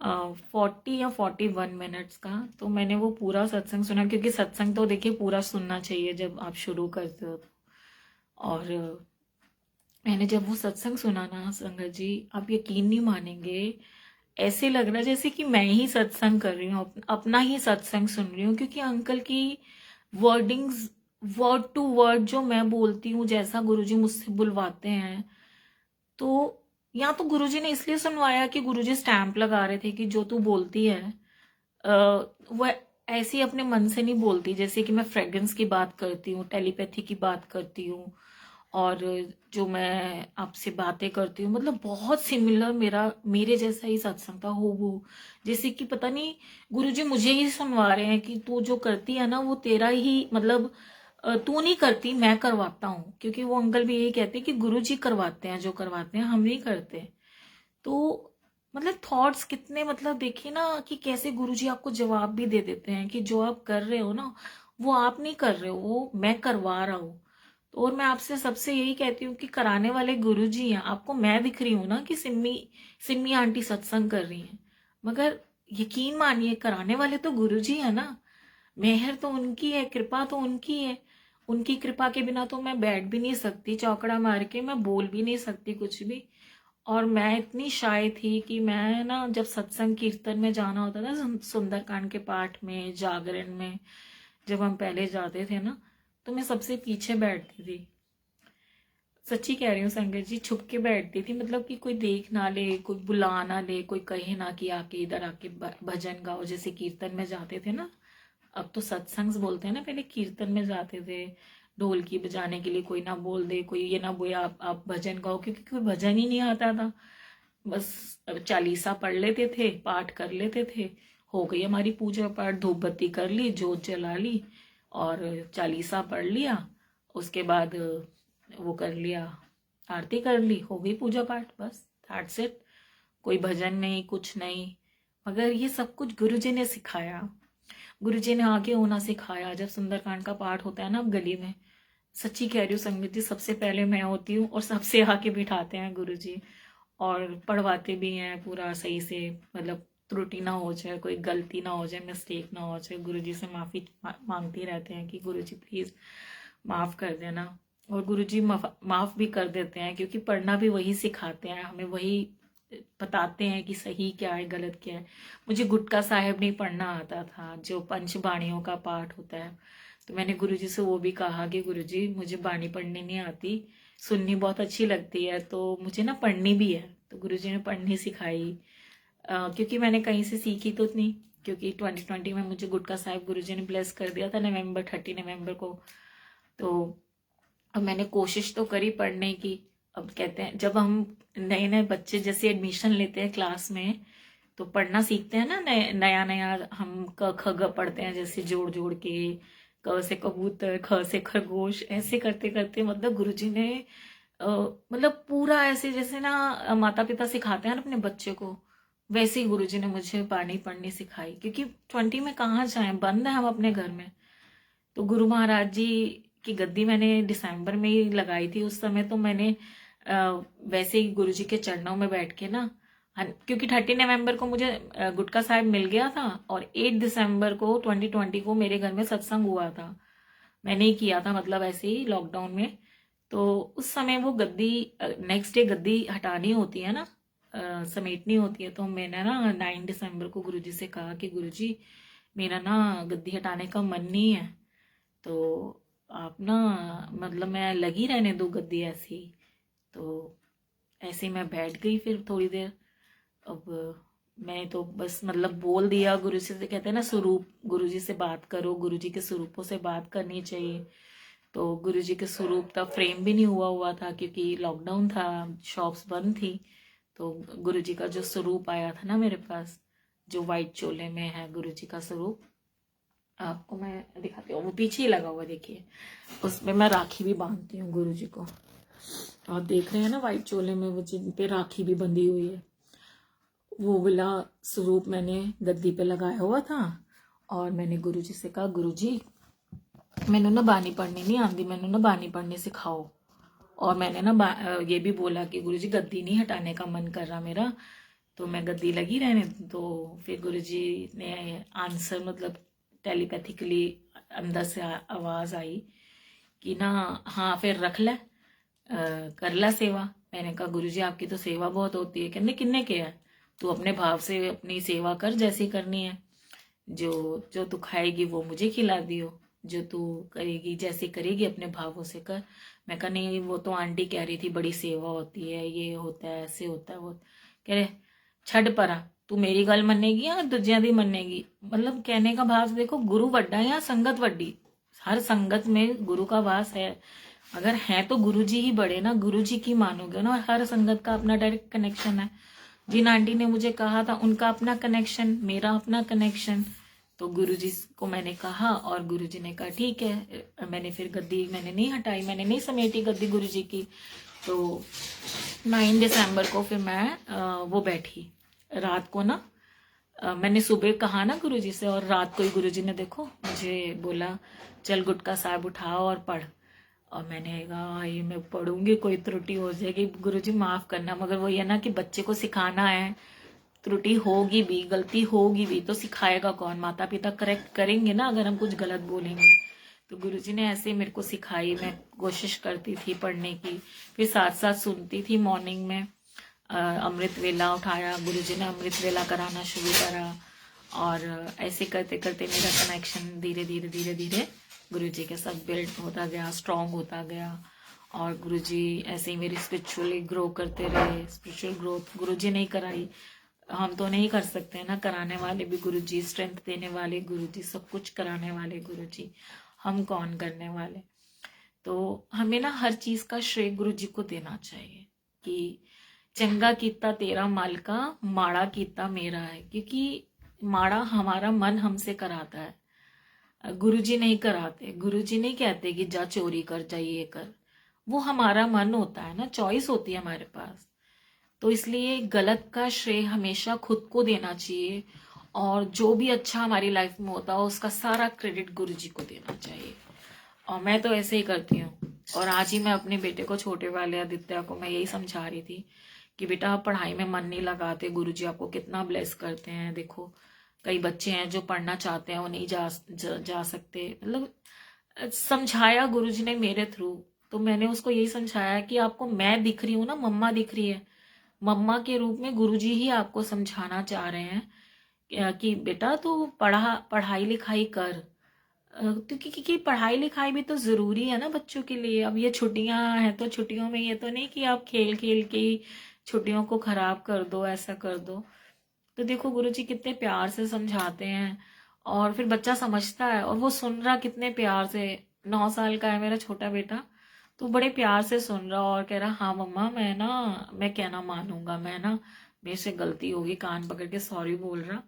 40 या 41 मिनट्स का। तो मैंने वो पूरा सत्संग सुना, क्योंकि सत्संग तो देखिए पूरा सुनना चाहिए जब आप शुरू करते हो। और मैंने जब वो सत्संग सुना ना संगत जी, आप यकीन नहीं मानेंगे, ऐसे लग रहा जैसे कि मैं ही सत्संग कर रही हूँ, अपना ही सत्संग सुन रही हूँ। क्योंकि अंकल की वर्डिंग्स वर्ड टू वर्ड जो मैं बोलती हूँ, जैसा गुरुजी मुझसे बुलवाते हैं, तो या तो गुरुजी ने इसलिए सुनवाया कि गुरुजी स्टैंप लगा रहे थे कि जो तू बोलती है वह ऐसे ही अपने मन से नहीं बोलती। जैसे कि मैं फ्रेग्रेंस की बात करती हूँ, टेलीपैथी की बात करती हूँ, और जो मैं आपसे बातें करती हूँ, मतलब बहुत सिमिलर मेरे जैसा ही सत्संग था हूबहू। जैसे कि पता नहीं गुरुजी मुझे ही सुनवा रहे हैं कि तू जो करती है ना वो तेरा ही, मतलब तू नहीं करती, मैं करवाता हूँ। क्योंकि वो अंकल भी यही कहते हैं कि गुरुजी करवाते हैं, जो करवाते हैं हम नहीं करते। तो मतलब थॉट्स कितने, मतलब देखिए ना कि कैसे गुरुजी आपको जवाब भी दे देते हैं कि जो आप कर रहे हो ना वो आप नहीं कर रहे हो, वो मैं करवा रहा हूँ। तो और मैं आपसे सबसे यही कहती हूँ कि कराने वाले गुरुजी हैं। आपको मैं दिख रही हूँ ना कि सिम्मी आंटी सत्संग कर रही हैं, मगर यकीन मानिए कराने वाले तो गुरुजी है ना। मेहर तो उनकी है, कृपा तो उनकी है। उनकी कृपा के बिना तो मैं बैठ भी नहीं सकती, चौकड़ा मार के मैं बोल भी नहीं सकती कुछ भी। और मैं इतनी शाय थी कि मैं ना जब सत्संग कीर्तन में जाना होता था, सुंदरकांड के पाठ में, जागरण में, जब हम पहले जाते थे ना, तो मैं सबसे पीछे बैठती थी। सच्ची कह रही हूँ संगत जी, छुप के बैठती थी, मतलब कि कोई देख ना ले, कोई बुला ना ले, कोई कहे ना कि आके इधर आके भजन गाओ। जैसे कीर्तन में जाते थे ना, अब तो सत्संग बोलते हैं ना, पहले कीर्तन में जाते थे, ढोलकी बजाने के लिए कोई ना बोल दे, कोई ये ना बोले आप भजन गाओ, क्योंकि कोई भजन ही नहीं आता था। बस चालीसा पढ़ लेते थे, पाठ कर लेते थे, हो गई हमारी पूजा पाठ, धूप बत्ती कर ली, जोत जला ली और चालीसा पढ़ लिया। उसके बाद वो कर लिया, आरती कर ली, हो गई पूजा पाठ, बस दैट्स इट। कोई भजन नहीं, कुछ नहीं। मगर ये सब कुछ गुरुजी ने सिखाया, गुरुजी ने आके होना सिखाया। जब सुंदरकांड का पाठ होता है ना गली में, सच्ची कह रही हूँ संगत जी, सबसे पहले मैं होती हूँ और सबसे आके बिठाते हैं गुरुजी, और पढ़वाते भी हैं पूरा सही से, मतलब त्रुटि ना हो जाए, कोई गलती ना हो जाए, मिस्टेक ना हो जाए, गुरुजी से माफ़ी मांगती रहते हैं कि गुरुजी प्लीज़ माफ़ कर देना। और गुरुजी माफ़ भी कर देते हैं, क्योंकि पढ़ना भी वही सिखाते हैं हमें, वही बताते हैं कि सही क्या है गलत क्या है। मुझे गुटका साहिब नहीं पढ़ना आता था, जो पंचबाणियों का पाठ होता है, तो मैंने गुरुजी से वो भी कहा कि गुरुजी मुझे बाणी पढ़नी नहीं आती, सुननी बहुत अच्छी लगती है, तो मुझे ना पढ़नी भी है। तो गुरुजी ने पढ़नी सिखाई, क्योंकि मैंने कहीं से सीखी तो नहीं, क्योंकि 2020 में मुझे गुटका साहिब गुरुजी ने ब्लेस कर दिया था नवंबर 30 नवंबर को। तो अब मैंने कोशिश तो करी पढ़ने की। अब कहते हैं जब हम नए नए बच्चे जैसे एडमिशन लेते हैं क्लास में, तो पढ़ना सीखते हैं ना, नया नया हम क ख ग पढ़ते हैं, जैसे जोड़ जोड़ के, क से कबूतर, ख से खरगोश, ऐसे करते करते मतलब गुरुजी ने मतलब पूरा ऐसे जैसे ना माता पिता सिखाते हैं ना अपने बच्चे को, वैसे ही गुरुजी ने मुझे बाणी पढ़नी सिखाई। क्योंकि 20 में कहाँ जाएं, बंद है हम अपने घर में। तो गुरु महाराज जी की गद्दी मैंने दिसंबर में ही लगाई थी। उस समय तो मैंने वैसे ही गुरु जी के चरणों में बैठ के ना, क्योंकि 30 नवंबर को मुझे गुटका साहिब मिल गया था, और 8 दिसंबर को 2020 को मेरे घर में सत्संग हुआ था, मैंने ही किया था, मतलब ऐसे ही लॉकडाउन में। तो उस समय वो गद्दी नेक्स्ट डे गद्दी हटानी होती है ना, समेटनी होती है। तो मैंने ना 9 दिसंबर को गुरुजी से कहा कि गुरुजी मेरा ना गद्दी हटाने का मन नहीं है, तो आप ना मतलब मैं लगी रहने दो गद्दी ऐसी। तो ऐसे ही मैं बैठ गई फिर थोड़ी देर। अब मैं तो बस मतलब बोल दिया, गुरु जी से कहते हैं ना स्वरूप, गुरु जी से बात करो, गुरु जी के स्वरूपों से बात करनी चाहिए। तो गुरु जी के स्वरूप तब फ्रेम भी नहीं हुआ था, क्योंकि लॉकडाउन था, शॉप्स बंद थी। तो गुरु जी का जो स्वरूप आया था ना मेरे पास, जो वाइट चोले में है गुरु जी का स्वरूप, आपको मैं दिखाती हूँ, वो पीछे ही लगा हुआ देखिए, उसमें मैं राखी भी बांधती हूँ गुरु जी को। और देख रहे हैं ना वाइट चोले में वो जिन पे राखी भी बंधी हुई है, वो वाला स्वरूप मैंने गद्दी पे लगाया हुआ था। और मैंने गुरु जी से कहा, गुरु जी मैंने ना बानी पढ़नी नहीं आती, मैंने ना बानी पढ़नी सिखाओ। और मैंने ना ये भी बोला कि गुरु जी गद्दी नहीं हटाने का मन कर रहा मेरा, तो मैं गद्दी लगी रहने। तो फिर गुरु जी ने आंसर, मतलब टेलीपैथिकली अंदर से आवाज़ आई कि ना हाँ फिर रख ले, कर ला सेवा। मैंने कहा गुरु जी आपकी तो सेवा बहुत होती है। कहने किन्ने किया है, तू अपने भाव से अपनी सेवा कर जैसी करनी है, जो जो तू खाएगी वो मुझे खिला दियो, जो तू करेगी जैसे करेगी अपने भावों से कर। मैं कहा नहीं, वो तो आंटी कह रही थी बड़ी सेवा होती है, ये होता है, ऐसे होता है, वो कह रहे छड़ परा, तू मेरी गल मनेगी या दूजिया दी मनेगी। मतलब कहने का भाव देखो, गुरु वड्डा या संगत वड्डी, हर संगत में गुरु का वास है। अगर है तो गुरु जी ही बड़े ना, गुरु जी की मानोगे ना। हर संगत का अपना डायरेक्ट कनेक्शन है। जिन आंटी ने मुझे कहा था उनका अपना कनेक्शन, मेरा अपना कनेक्शन। तो गुरुजी को मैंने कहा और गुरुजी ने कहा ठीक है। मैंने फिर गद्दी मैंने नहीं हटाई, मैंने नहीं समेटी गद्दी गुरुजी की। तो 9 दिसंबर को फिर मैं वो बैठी रात को ना, मैंने सुबह कहा ना गुरुजी से, और रात को ही गुरुजी ने देखो मुझे बोला चल गुटका साहब उठाओ और पढ़। और मैंने कहा ये मैं पढ़ूंगी, कोई त्रुटि हो जाएगी गुरुजी माफ करना। मगर वो ये ना कि बच्चे को सिखाना है, त्रुटि होगी भी, गलती होगी भी, तो सिखाएगा कौन, माता पिता करेक्ट करेंगे ना अगर हम कुछ गलत बोलेंगे। तो गुरुजी ने ऐसे मेरे को सिखाई, मैं कोशिश करती थी पढ़ने की, फिर साथ साथ सुनती थी। मॉर्निंग में अमृत वेला उठाया, गुरुजी ने अमृत वेला कराना शुरू करा। और ऐसे करते करते मेरा कनेक्शन धीरे धीरे धीरे धीरे गुरुजी के साथ बिल्ड होता गया, स्ट्रांग होता गया। और गुरुजी ऐसे ही मेरी स्पिरिचुअली ग्रो करते रहे। स्पिरिचुअल ग्रोथ गुरुजी नहीं कराई, हम तो नहीं कर सकते ना, कराने वाले भी गुरुजी, स्ट्रेंथ देने वाले गुरुजी, सब कुछ कराने वाले गुरुजी, हम कौन करने वाले। तो हमें ना हर चीज का श्रेय गुरुजी को देना चाहिए कि चंगा कीता तेरा मालिका, माड़ा कीता मेरा है। क्योंकि माड़ा हमारा मन हमसे कराता है, गुरुजी नहीं कराते। गुरुजी नहीं कहते कि जा चोरी कर, जा ये कर। वो हमारा मन होता है ना, चॉइस होती है हमारे पास। तो इसलिए गलत का श्रेय हमेशा खुद को देना चाहिए, और जो भी अच्छा हमारी लाइफ में होता है उसका सारा क्रेडिट गुरुजी को देना चाहिए। और मैं तो ऐसे ही करती हूँ। और आज ही मैं अपने बेटे को, छोटे वाले आदित्य को, मैं यही समझा रही थी कि बेटा आप पढ़ाई में मन नहीं लगाते, गुरुजी आपको कितना ब्लेस करते हैं। देखो कई बच्चे हैं जो पढ़ना चाहते हैं, वो नहीं जा सकते। मतलब समझाया गुरुजी ने मेरे थ्रू। तो मैंने उसको यही समझाया कि आपको मैं दिख रही हूँ ना, मम्मा दिख रही है, मम्मा के रूप में गुरुजी ही आपको समझाना चाह रहे हैं कि बेटा तू पढ़ाई लिखाई कर। क्योंकि पढ़ाई लिखाई भी तो जरूरी है ना बच्चों के लिए। अब ये छुट्टियां हैं तो छुट्टियों में ये तो नहीं कि आप खेल खेल के ही छुट्टियों को खराब कर दो, ऐसा कर दो। तो देखो गुरुजी कितने प्यार से समझाते हैं, और फिर बच्चा समझता है, और वो सुन रहा कितने प्यार से। 9 साल का है मेरा छोटा बेटा, तो बड़े प्यार से सुन रहा और कह रहा हाँ मम्मा मैं कहना मानूंगा, मैं ना मेरे से गलती होगी, कान पकड़ के सॉरी बोल रहा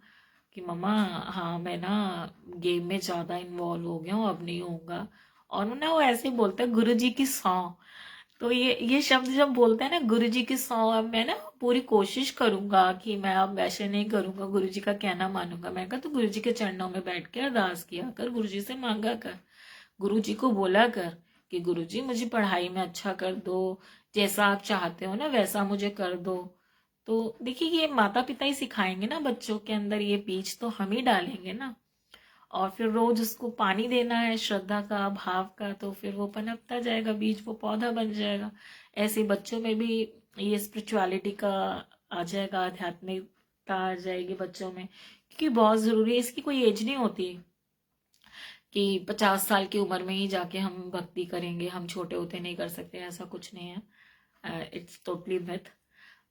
कि मम्मा हाँ मैं ना गेम में ज्यादा इन्वॉल्व हो गया हूँ, अब नहीं होऊंगा। और ना वो ऐसे ही बोलता है गुरुजी की सौ। तो ये शब्द जब बोलते हैं ना गुरुजी की सौ, अब मैं ना पूरी कोशिश करूंगा कि मैं अब वैसे नहीं करूंगा, गुरुजी का कहना मानूंगा। मैं कहा तो गुरुजी के चरणों में बैठ के अरदास किया कर, गुरुजी से मांगा कर, गुरुजी को बोला कर कि गुरुजी मुझे पढ़ाई में अच्छा कर दो, जैसा आप चाहते हो ना वैसा मुझे कर दो। तो देखिए ये माता पिता ही सिखाएंगे ना बच्चों के अंदर, ये बीज तो हम ही डालेंगे ना। और फिर रोज उसको पानी देना है, श्रद्धा का, भाव का, तो फिर वो पनपता जाएगा बीज, वो पौधा बन जाएगा। ऐसे बच्चों में भी ये स्पिरिचुअलिटी का आ जाएगा, आध्यात्मिकता आ जाएगी बच्चों में। क्योंकि बहुत जरूरी है, इसकी कोई एज नहीं होती कि 50 साल की उम्र में ही जाके हम भक्ति करेंगे, हम छोटे होते नहीं कर सकते, ऐसा कुछ नहीं है। It's totally myth.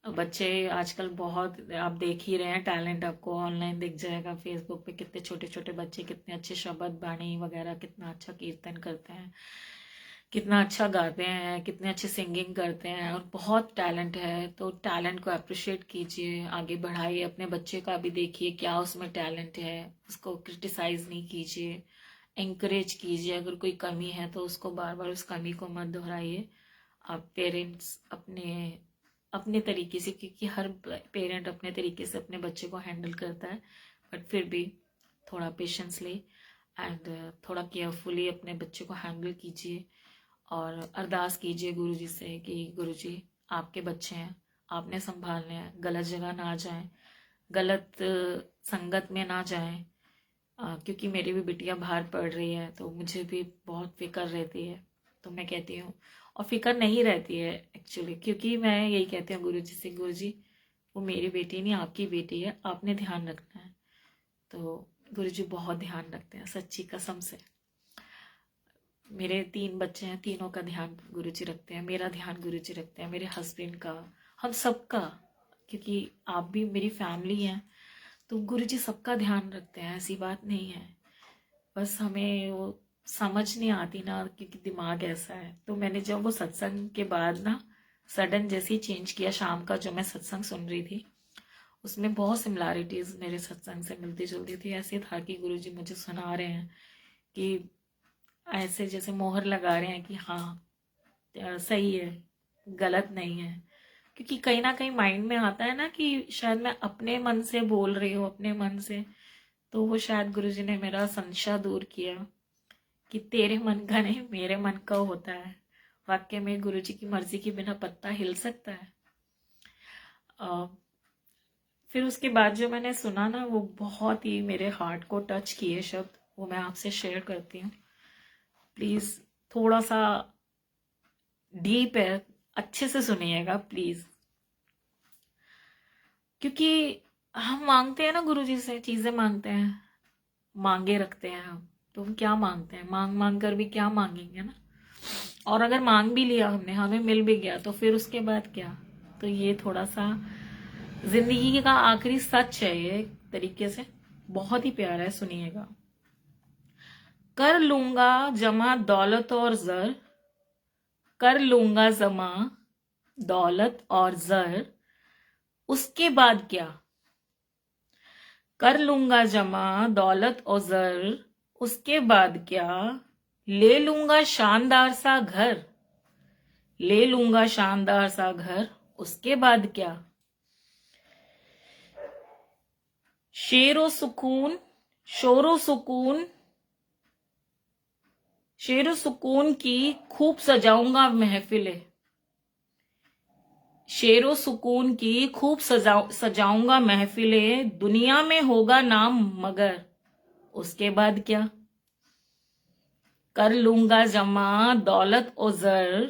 बच्चे आजकल बहुत, आप देख ही रहे हैं, टैलेंट आपको ऑनलाइन दिख जाएगा, फेसबुक पे कितने छोटे छोटे बच्चे कितने अच्छे शब्द बाणी वगैरह, कितना अच्छा कीर्तन करते हैं, कितना अच्छा गाते हैं, कितने अच्छे सिंगिंग करते हैं, और बहुत टैलेंट है। तो टैलेंट को अप्रिशिएट कीजिए, आगे बढ़ाइए। अपने बच्चे का भी देखिए क्या उसमें टैलेंट है, उसको क्रिटिसाइज नहीं कीजिए, encourage कीजिए। अगर कोई कमी है तो उसको बार बार उस कमी को मत दोहराइए। आप पेरेंट्स अपने अपने तरीके से, क्योंकि हर पेरेंट अपने तरीके से अपने बच्चे को हैंडल करता है, बट फिर भी थोड़ा पेशेंसली एंड थोड़ा केयरफुली अपने बच्चे को हैंडल कीजिए। और अरदास कीजिए गुरुजी से कि गुरुजी आपके बच्चे हैं, आपने संभालने हैं, गलत जगह ना जाएं, गलत संगत में ना जाएं। क्योंकि मेरी भी बिटिया बाहर पढ़ रही है तो मुझे भी बहुत फिक्र रहती है। तो मैं कहती हूँ, और फिक्र नहीं रहती है एक्चुअली, क्योंकि मैं यही कहती हूँ गुरुजी से, गुरुजी वो मेरी बेटी नहीं आपकी बेटी है, आपने ध्यान रखना है। तो गुरुजी बहुत ध्यान रखते हैं, सच्ची कसम से। मेरे 3 बच्चे हैं, तीनों का ध्यान गुरुजी रखते हैं, मेरा ध्यान गुरुजी रखते हैं, मेरे हस्बैंड का, हम सबका। क्योंकि आप भी मेरी फैमिली हैं, तो गुरुजी सबका ध्यान रखते हैं, ऐसी बात नहीं है। बस हमें वो समझ नहीं आती ना, क्योंकि दिमाग ऐसा है। तो मैंने जब वो सत्संग के बाद ना सडन जैसे ही चेंज किया, शाम का जो मैं सत्संग सुन रही थी उसमें बहुत सिमिलैरिटीज मेरे सत्संग से मिलती जुलती थी। ऐसे था कि गुरुजी मुझे सुना रहे हैं कि ऐसे जैसे मोहर लगा रहे हैं कि हाँ सही है, गलत नहीं है। क्योंकि कहीं ना कहीं माइंड में आता है ना कि शायद मैं अपने मन से बोल रही हूँ, अपने मन से। तो वो शायद गुरुजी ने मेरा संशय दूर किया कि तेरे मन का नहीं मेरे मन का होता है। वाक्य में गुरुजी की मर्जी के बिना पत्ता हिल सकता है। फिर उसके बाद जो मैंने सुना ना, वो बहुत ही मेरे हार्ट को टच किए शब्द, वो मैं आपसे शेयर करती हूँ। प्लीज थोड़ा सा डीप है, अच्छे से सुनिएगा प्लीज। क्योंकि हम मांगते हैं ना गुरुजी से, चीजें मांगते हैं, मांगे रखते हैं हम। तो हम क्या मांगते हैं, मांग मांग कर भी क्या मांगेंगे ना। और अगर मांग भी लिया हमने, हमें मिल भी गया, तो फिर उसके बाद क्या? तो ये थोड़ा सा जिंदगी का आखिरी सच है, ये एक तरीके से बहुत ही प्यारा है, सुनिएगा। कर लूंगा जमा दौलत और जर, कर लूंगा जमा दौलत और जर, उसके बाद क्या? कर लूंगा जमा दौलत और जर, उसके बाद क्या? ले लूंगा शानदार सा घर, ले लूंगा शानदार सा घर, उसके बाद क्या? शेरो सुकून, शोरो सुकून, शेरो सुकून की खूब सजाऊंगा महफिलें, शेरो सुकून की खूब सजाऊंगा महफिलें, दुनिया में होगा नाम मगर, उसके बाद क्या? कर लूंगा जमा दौलत और जर,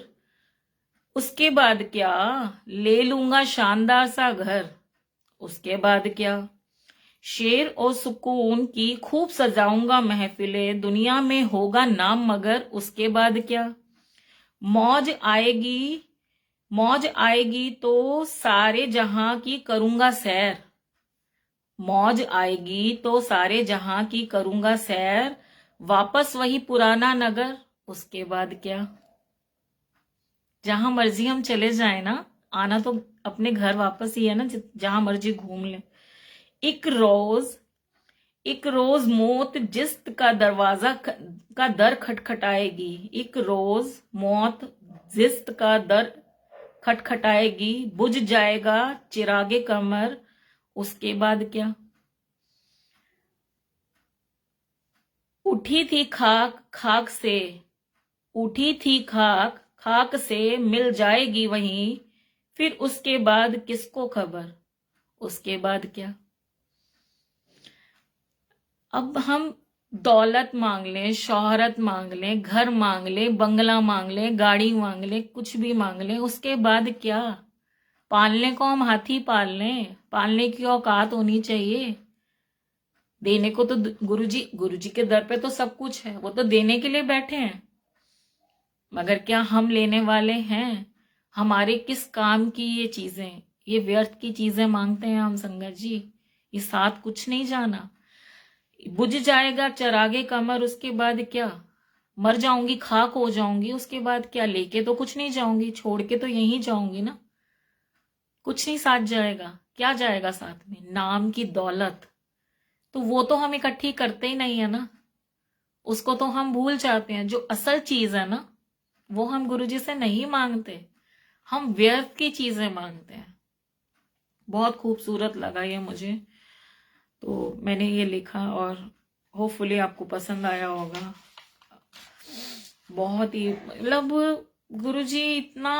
उसके बाद क्या? ले लूंगा शानदार सा घर, उसके बाद क्या? शेर और सुकून की खूब सजाऊंगा महफिलें, दुनिया में होगा नाम मगर, उसके बाद क्या? मौज आएगी, मौज आएगी तो सारे जहां की करूंगा सैर, मौज आएगी तो सारे जहां की करूंगा सैर, वापस वही पुराना नगर, उसके बाद क्या? जहां मर्जी हम चले जाए ना, आना तो अपने घर वापस ही है ना, जहां मर्जी घूम ले। एक रोज, एक रोज मौत जिस्त का दरवाजा का दर खटखटाएगी, एक रोज मौत जिस्त का दर खटखटाएगी, बुझ जाएगा चिरागे कमर, उसके बाद क्या? उठी थी खाक खाक से, उठी थी खाक खाक से मिल जाएगी वहीं, फिर उसके बाद किसको खबर, उसके बाद क्या? अब हम दौलत मांग लें, शोहरत मांग लें, घर मांग लें, बंगला मांग लें, गाड़ी मांग लें, कुछ भी मांग लें, उसके बाद क्या? पालने को हम हाथी पाल लें, पालने की औकात होनी चाहिए। देने को तो गुरुजी के दर पे तो सब कुछ है, वो तो देने के लिए बैठे हैं, मगर क्या हम लेने वाले हैं? हमारे किस काम की ये चीजें, ये व्यर्थ की चीजें मांगते हैं हम संगत जी, ये साथ कुछ नहीं जाना। बुझ जाएगा चरागे कमर, उसके बाद क्या? मर जाऊंगी, खाक हो जाऊंगी, उसके बाद क्या? लेके तो कुछ नहीं जाऊंगी, छोड़ के तो यहीं जाऊंगी ना, कुछ नहीं साथ जाएगा। क्या जाएगा साथ में? नाम की दौलत, तो वो तो हम इकट्ठी करते ही नहीं है ना, उसको तो हम भूल जाते हैं। जो असल चीज है ना, वो हम गुरुजी से नहीं मांगते, हम व्यर्थ की चीजें मांगते हैं। बहुत खूबसूरत लगा ये मुझे, तो मैंने ये लिखा और होपफुली आपको पसंद आया होगा। बहुत ही मतलब गुरुजी इतना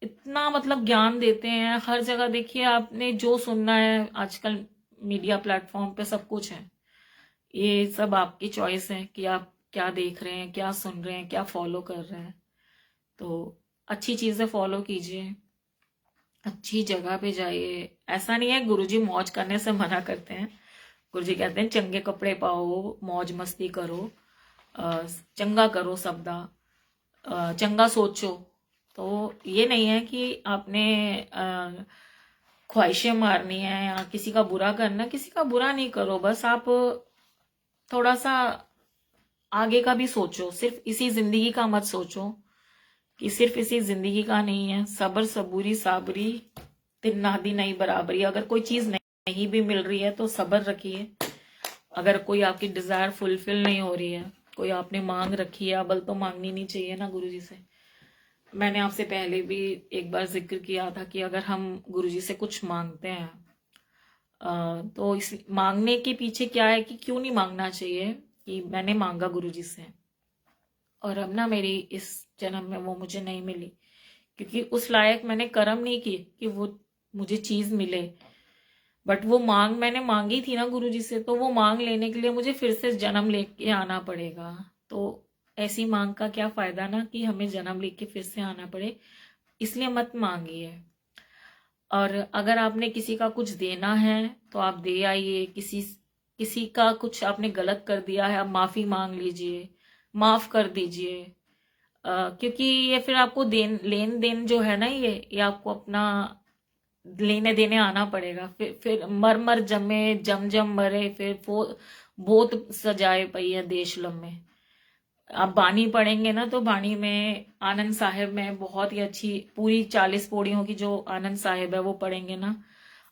इतना मतलब ज्ञान देते हैं हर जगह। देखिए, आपने जो सुनना है आजकल मीडिया प्लेटफॉर्म पे सब कुछ है, ये सब आपकी चॉइस है कि आप क्या देख रहे हैं, क्या सुन रहे हैं, क्या फॉलो कर रहे हैं। तो अच्छी चीजें फॉलो कीजिए, अच्छी जगह पे जाइए। ऐसा नहीं है गुरुजी मौज करने से मना करते हैं, गुरुजी कहते हैं चंगे कपड़े पाओ, मौज मस्ती करो, चंगा करो सबदा, चंगा सोचो। तो ये नहीं है कि आपने ख्वाहिशें मारनी है या किसी का बुरा करना। किसी का बुरा नहीं करो, बस आप थोड़ा सा आगे का भी सोचो, सिर्फ इसी जिंदगी का मत सोचो कि सिर्फ इसी जिंदगी का नहीं है। सबर सबूरी साबरी तिन्ना दी नहीं बराबरी। अगर कोई चीज नहीं भी मिल रही है तो सबर रखिए। अगर कोई आपकी डिजायर फुलफिल नहीं हो रही है, कोई आपने मांग रखी है, अबल तो मांगनी नहीं चाहिए ना गुरुजी से। मैंने आपसे पहले भी एक बार जिक्र किया था कि अगर हम गुरुजी से कुछ मांगते हैं तो इस मांगने के पीछे क्या है कि क्यों नहीं मांगना चाहिए, कि मैंने मांगा गुरुजी से और अब ना मेरी इस जन्म में वो मुझे नहीं मिली, क्योंकि उस लायक मैंने कर्म नहीं किए कि वो मुझे चीज मिले। बट वो मांग मैंने मांगी थी ना गुरुजी से, तो वो मांग लेने के लिए मुझे फिर से जन्म लेके आना पड़ेगा। तो ऐसी मांग का क्या फायदा ना कि हमें जन्म लेके फिर से आना पड़े, इसलिए मत मांगिए। और अगर आपने किसी का कुछ देना है तो आप दे आइए। किसी का कुछ आपने गलत कर दिया है, आप माफी मांग लीजिए, माफ कर दीजिए। क्योंकि ये फिर आपको लेन देन जो है ना, ये आपको अपना लेने देने आना पड़ेगा। फिर मर मर जमे जम जम मरे, फिर वो बहुत सजाए पई है देश लम्हे। आप बानी पढ़ेंगे ना, तो बानी में आनंद साहिब में बहुत ही अच्छी पूरी 40 पौड़ियों की जो आनंद साहिब है वो पढ़ेंगे ना,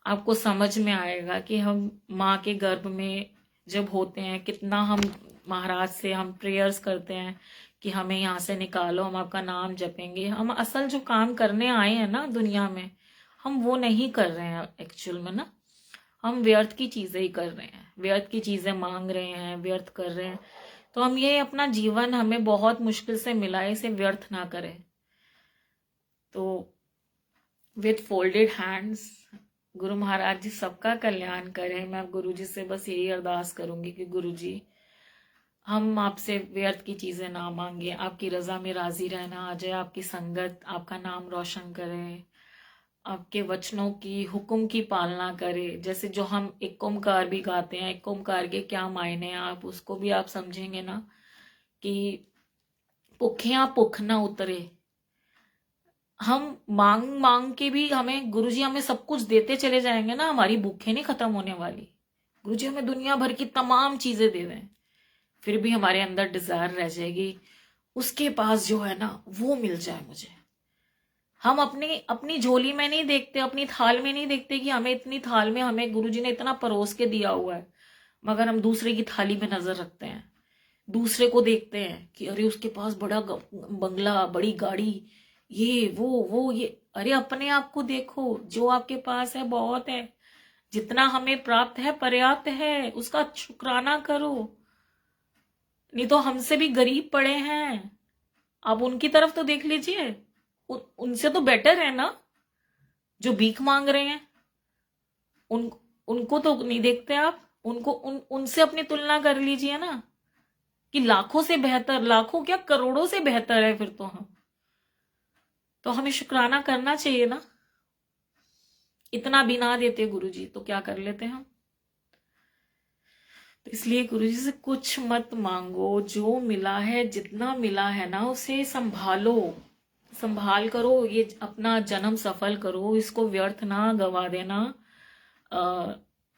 आपको समझ में आएगा कि हम माँ के गर्भ में जब होते हैं कितना हम महाराज से हम प्रेयर्स करते हैं कि हमें यहाँ से निकालो, हम आपका नाम जपेंगे। हम असल जो काम करने आए हैं ना दुनिया में, हम वो नहीं कर रहे हैं एक्चुअल में ना। हम व्यर्थ की चीजें ही कर रहे हैं, व्यर्थ की चीजें मांग रहे हैं, व्यर्थ कर रहे हैं। तो हम ये अपना जीवन हमें बहुत मुश्किल से मिला है, इसे व्यर्थ ना करें। तो विथ फोल्डेड हैंड्स गुरु महाराज जी सबका कल्याण करें। मैं गुरु जी से बस यही अरदास करूंगी कि गुरु जी हम आपसे व्यर्थ की चीजें ना मांगे, आपकी रजा में राजी रहना आ जाए, आपकी संगत आपका नाम रोशन करे, आपके वचनों की हुक्म की पालना करे। जैसे जो हम एक ओमकार भी गाते हैं, एक ओमकार के क्या मायने हैं आप उसको भी आप समझेंगे ना, कि भुखिया भुख ना उतरे। हम मांग मांग के भी हमें गुरुजी हमें सब कुछ देते चले जाएंगे ना, हमारी भूखें नहीं खत्म होने वाली। गुरुजी हमें दुनिया भर की तमाम चीजें दे दें, फिर भी हमारे अंदर डिजायर रह जाएगी उसके पास जो है ना वो मिल जाए मुझे। हम अपनी अपनी झोली में नहीं देखते, अपनी थाल में नहीं देखते कि हमें इतनी थाल में हमें गुरुजी ने इतना परोस के दिया हुआ है, मगर हम दूसरे की थाली में नजर रखते हैं। दूसरे को देखते हैं कि अरे उसके पास बड़ा बंगला, बड़ी गाड़ी, ये वो ये। अरे अपने आप को देखो, जो आपके पास है बहुत है, जितना हमें प्राप्त है पर्याप्त है, उसका शुक्राना करो। नहीं तो हमसे भी गरीब पड़े हैं, आप उनकी तरफ तो देख लीजिए, उनसे तो बेटर है ना जो भीख मांग रहे हैं। उनको तो नहीं देखते आप, उनसे अपनी तुलना कर लीजिए ना, कि लाखों से बेहतर, लाखों क्या करोड़ों से बेहतर है फिर तो हम। तो हमें शुक्राना करना चाहिए ना। इतना भी ना देते गुरुजी तो क्या कर लेते हम। तो इसलिए गुरुजी से कुछ मत मांगो, जो मिला है जितना मिला है ना उसे संभालो, संभाल करो, ये अपना जन्म सफल करो, इसको व्यर्थ ना गवा देना।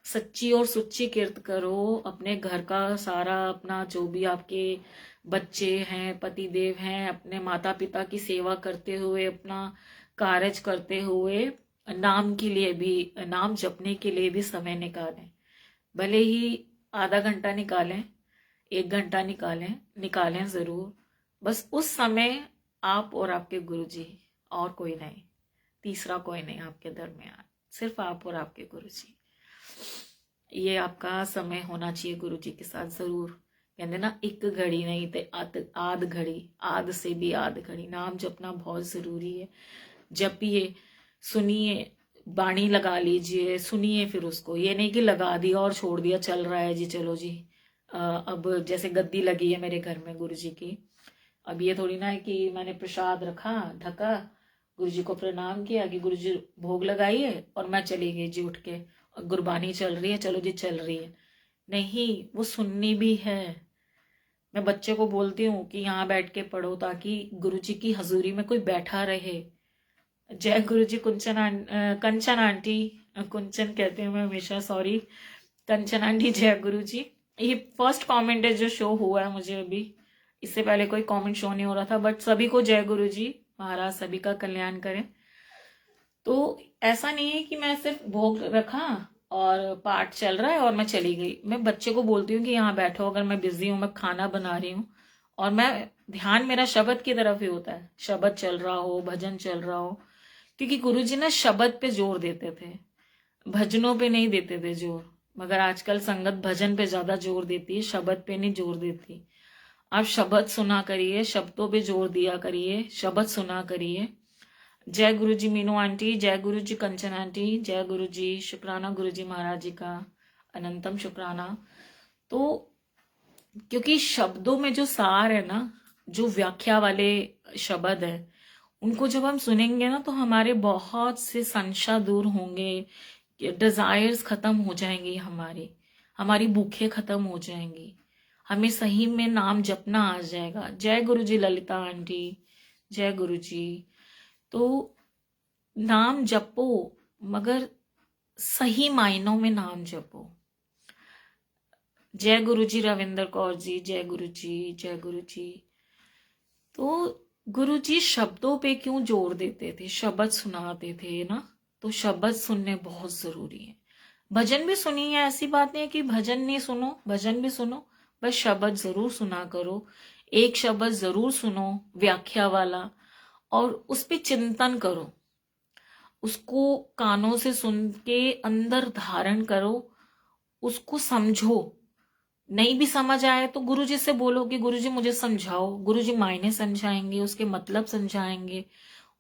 सच्ची और सुच्ची किरत करो, अपने घर का सारा अपना जो भी आपके बच्चे हैं, पति देव हैं, अपने माता पिता की सेवा करते हुए, अपना कार्य करते हुए, नाम के लिए भी, नाम जपने के लिए भी समय निकालें। भले ही आधा घंटा निकालें, 1 घंटा निकालें, निकालें जरूर। बस उस समय आप और आपके गुरुजी, और कोई नहीं, तीसरा कोई नहीं आपके दरमियान, सिर्फ आप और आपके गुरुजी। ये आपका समय होना चाहिए गुरुजी के साथ जरूर। कहते ना, एक घड़ी नहीं ते आध घड़ी, आध से भी आध घड़ी नाम जपना बहुत जरूरी है। जपिए, सुनिए, बाणी लगा लीजिए, सुनिए, फिर उसको, ये नहीं कि लगा दिया और छोड़ दिया, चल रहा है जी चलो जी। अब जैसे गद्दी लगी है मेरे घर में गुरुजी की, अब ये थोड़ी ना है कि मैंने प्रसाद रखा, ढका, गुरुजी को प्रणाम किया कि गुरुजी भोग लगाइए और मैं चली गई जी उठ के, गुरबानी चल रही है, चलो जी चल रही है। नहीं, वो सुननी भी है। मैं बच्चे को बोलती हूँ कि यहाँ बैठ के पढ़ो, ताकि गुरुजी की हजूरी में कोई बैठा रहे। जय गुरुजी। कंचन आंटी, कुंचन कहते हैं मैं हमेशा, सॉरी, कंचन आंटी, जय गुरुजी। ये फर्स्ट कमेंट है जो शो हुआ है मुझे अभी, इससे पहले कोई कमेंट शो नहीं हो रहा था। बट सभी को जय गुरुजी, महाराज सभी का कल्याण करें। तो ऐसा नहीं है कि मैं सिर्फ भोग रखा और पाठ चल रहा है और मैं चली गई। मैं बच्चे को बोलती हूँ कि यहाँ बैठो, अगर मैं बिजी हूँ, मैं खाना बना रही हूँ, और मैं ध्यान मेरा शब्द की तरफ ही होता है, शब्द चल रहा हो, भजन चल रहा हो, क्योंकि गुरुजी ना शब्द पे जोर देते थे, भजनों पे नहीं देते थे जोर। मगर आजकल संगत भजन पे ज्यादा जोर देती है, शब्द पे नहीं जोर देती। आप शब्द सुना करिए, शब्दों पे जोर दिया करिए, शब्द सुना करिए। जय गुरुजी मीनू आंटी, जय गुरुजी कंचन आंटी, जय गुरुजी, शुक्राना गुरुजी महाराज जी का, अनंतम शुक्राना। तो क्योंकि शब्दों में जो सार है ना, जो व्याख्या वाले शब्द है, उनको जब हम सुनेंगे ना तो हमारे बहुत से संशय दूर होंगे, डिजायर्स खत्म हो जाएंगी, हमारी भूखें खत्म हो जाएंगी। हमें सही में नाम जपना आ जाएगा। जय गुरु जी ललिता आंटी, जय गुरु जी। तो नाम जपो, मगर सही मायनों में नाम जपो। जय गुरु जी रविंद्र कौर जी, जय गुरु जी, जय गुरु जी। तो गुरु जी शब्दों पे क्यों जोर देते थे, शब्द सुनाते थे ना, तो शब्द सुनने बहुत जरूरी है। भजन भी सुनिए, ऐसी बात नहीं है कि भजन नहीं सुनो, भजन भी सुनो, बस शब्द जरूर सुना करो। एक शब्द जरूर सुनो व्याख्या वाला, और उस पे चिंतन करो, उसको कानों से सुन के अंदर धारण करो, उसको समझो। नहीं भी समझ आए तो गुरुजी से बोलो कि गुरुजी मुझे समझाओ। गुरुजी मायने समझाएंगे, उसके मतलब समझाएंगे।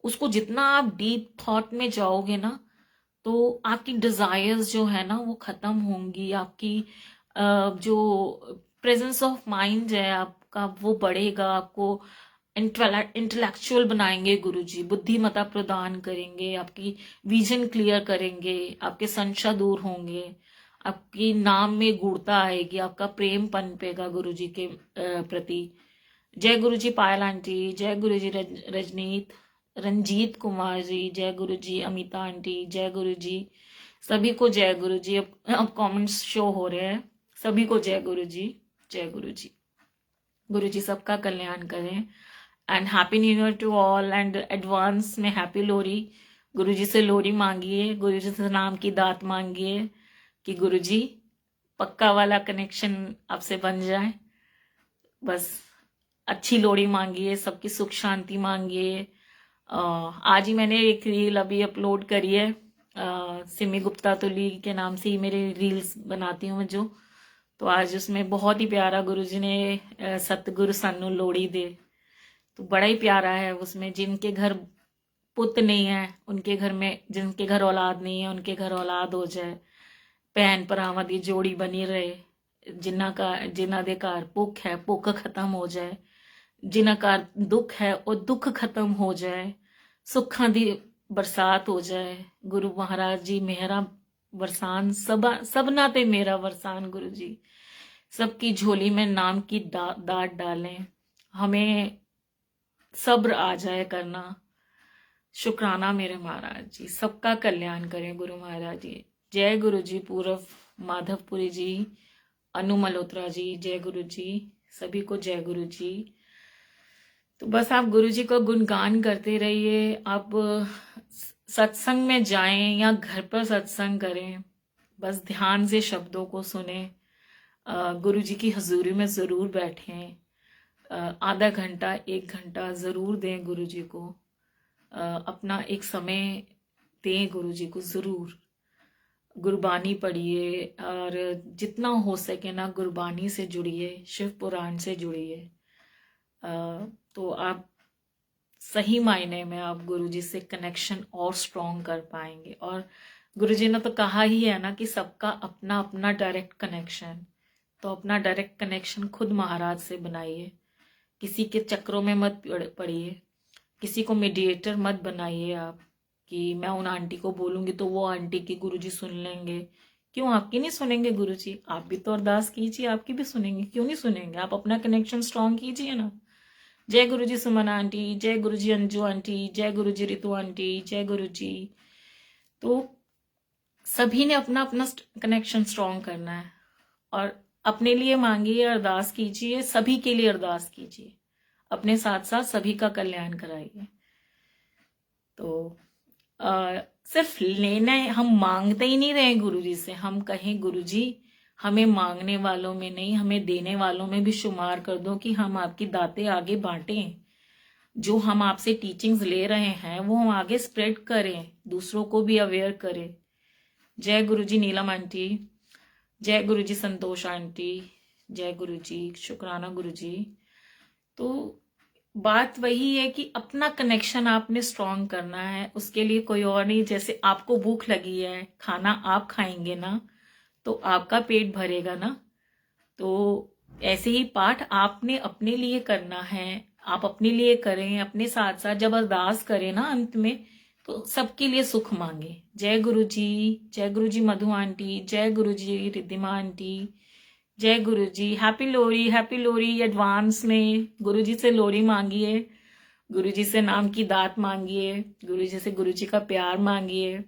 उसको जितना आप डीप थॉट में जाओगे ना, तो आपकी डिजायर्स जो है ना वो खत्म होंगी। आपकी जो प्रेजेंस ऑफ माइंड है आपका वो बढ़ेगा। आपको इंटेलेक्चुअल बनाएंगे गुरुजी, बुद्धिमत्ता प्रदान करेंगे, आपकी विजन क्लियर करेंगे, आपके संशय दूर होंगे, आपकी नाम में गुणता आएगी, आपका प्रेम पनपेगा गुरुजी के प्रति। जय गुरुजी पायल आंटी, जय गुरुजी रजनीत, रंजीत कुमार जी, जय गुरुजी अमिता आंटी, जय गुरुजी। सभी को जय गुरुजी। अब कमेंट्स शो हो रहे हैं। सभी को जय गुरुजी, जय गुरुजी। गुरुजी सबका कल्याण करें। And happy new year to all, and advance में हैप्पी लोहरी। गुरुजी से लोहरी मांगिए, गुरुजी से नाम की दात मांगिए कि गुरुजी पक्का वाला कनेक्शन आपसे बन जाए। बस अच्छी लोहड़ी मांगिए, सबकी सुख शांति मांगिए। आज ही मैंने एक रील अभी अपलोड करी है, सिमी गुप्ता तुली के नाम से ही मेरे रील्स बनाती हूँ मैं जो। तो आज उसमें बहुत ही प्यारा गुरुजी ने सतगुरु सानू लोहड़ी दे, तो बड़ा ही प्यारा है। उसमें जिनके घर पुत नहीं है उनके घर में, जिनके घर औलाद नहीं है उनके घर औलाद हो जाए, भैन भरावां दी जोड़ी बनी रहे, जिन्हां दे घर भुख है भुख खत्म हो जाए, जिन्हां घर दुख है और दुख खत्म हो जाए, सुखां दी बरसात हो जाए। गुरु महाराज जी मेहरा बरसान, सबना पे मेरा बरसान। गुरु जी सबकी झोली में नाम की दात डालें, हमें सब्र आ जाए करना। शुक्राना मेरे महाराज जी, सबका कल्याण करें गुरु महाराज जी। जय गुरु जी पूरव माधवपुरी जी, अनु मल्होत्रा जी, जय गुरु जी। सभी को जय गुरु जी। तो बस आप गुरु जी को गुणगान करते रहिए। आप सत्संग में जाएं या घर पर सत्संग करें, बस ध्यान से शब्दों को सुने। गुरु जी की हजूरी में जरूर बैठें। आधा घंटा 1 घंटा जरूर दें गुरु जी को। अपना एक समय दें गुरु जी को जरूर। गुरबानी पढ़िए, और जितना हो सके ना गुरबानी से जुड़िए, शिव पुराण से जुड़िए। तो आप सही मायने में आप गुरु जी से कनेक्शन और स्ट्रॉन्ग कर पाएंगे। और गुरु जी ने तो कहा ही है ना कि सबका अपना अपना डायरेक्ट कनेक्शन, तो अपना डायरेक्ट कनेक्शन खुद महाराज से बनाइए। किसी के चक्रों में मत पड़िए, किसी को मीडिएटर मत बनाइए आप कि मैं उन आंटी को बोलूंगी तो वो आंटी की गुरुजी सुन लेंगे। क्यों आपकी नहीं सुनेंगे गुरुजी? आप भी तो अरदास कीजिए, आपकी भी सुनेंगे। क्यों नहीं सुनेंगे? आप अपना कनेक्शन स्ट्रॉन्ग कीजिए ना। जय गुरुजी सुमन आंटी, जय गुरुजी अंजू आंटी, जय गुरुजी रितु आंटी, जय गुरुजी। तो सभी ने अपना अपना कनेक्शन स्ट्रॉन्ग करना है, और अपने लिए मांगिए, अरदास कीजिए, सभी के लिए अरदास कीजिए, अपने साथ साथ सभी का कल्याण कराइए। तो सिर्फ लेना, हम मांगते ही नहीं रहे गुरुजी से। हम कहें गुरुजी हमें मांगने वालों में नहीं, हमें देने वालों में भी शुमार कर दो, कि हम आपकी दातें आगे बांटें। जो हम आपसे टीचिंग्स ले रहे हैं वो हम आगे स्प्रेड करें, दूसरों को भी अवेयर करें। जय गुरुजी नीलम आंटी, जय गुरुजी संतोष आंटी, जय गुरुजी। शुक्राना गुरुजी। तो बात वही है कि अपना कनेक्शन आपने स्ट्रॉन्ग करना है, उसके लिए कोई और नहीं। जैसे आपको भूख लगी है, खाना आप खाएंगे ना तो आपका पेट भरेगा ना, तो ऐसे ही पाठ आपने अपने लिए करना है। आप अपने लिए करें, अपने साथ साथ जब अरदास करें ना अंत में, तो सबके लिए सुख मांगे। जय गुरु जी, जय गुरु जी मधु आंटी, जय गुरु जी रिद्धिमा आंटी, जय गुरु जी। हैप्पी लोहड़ी एडवांस में। गुरु जी से लोहड़ी मांगिए, गुरु जी से नाम की दात मांगिए, गुरु जी से गुरु जी का प्यार मांगिए,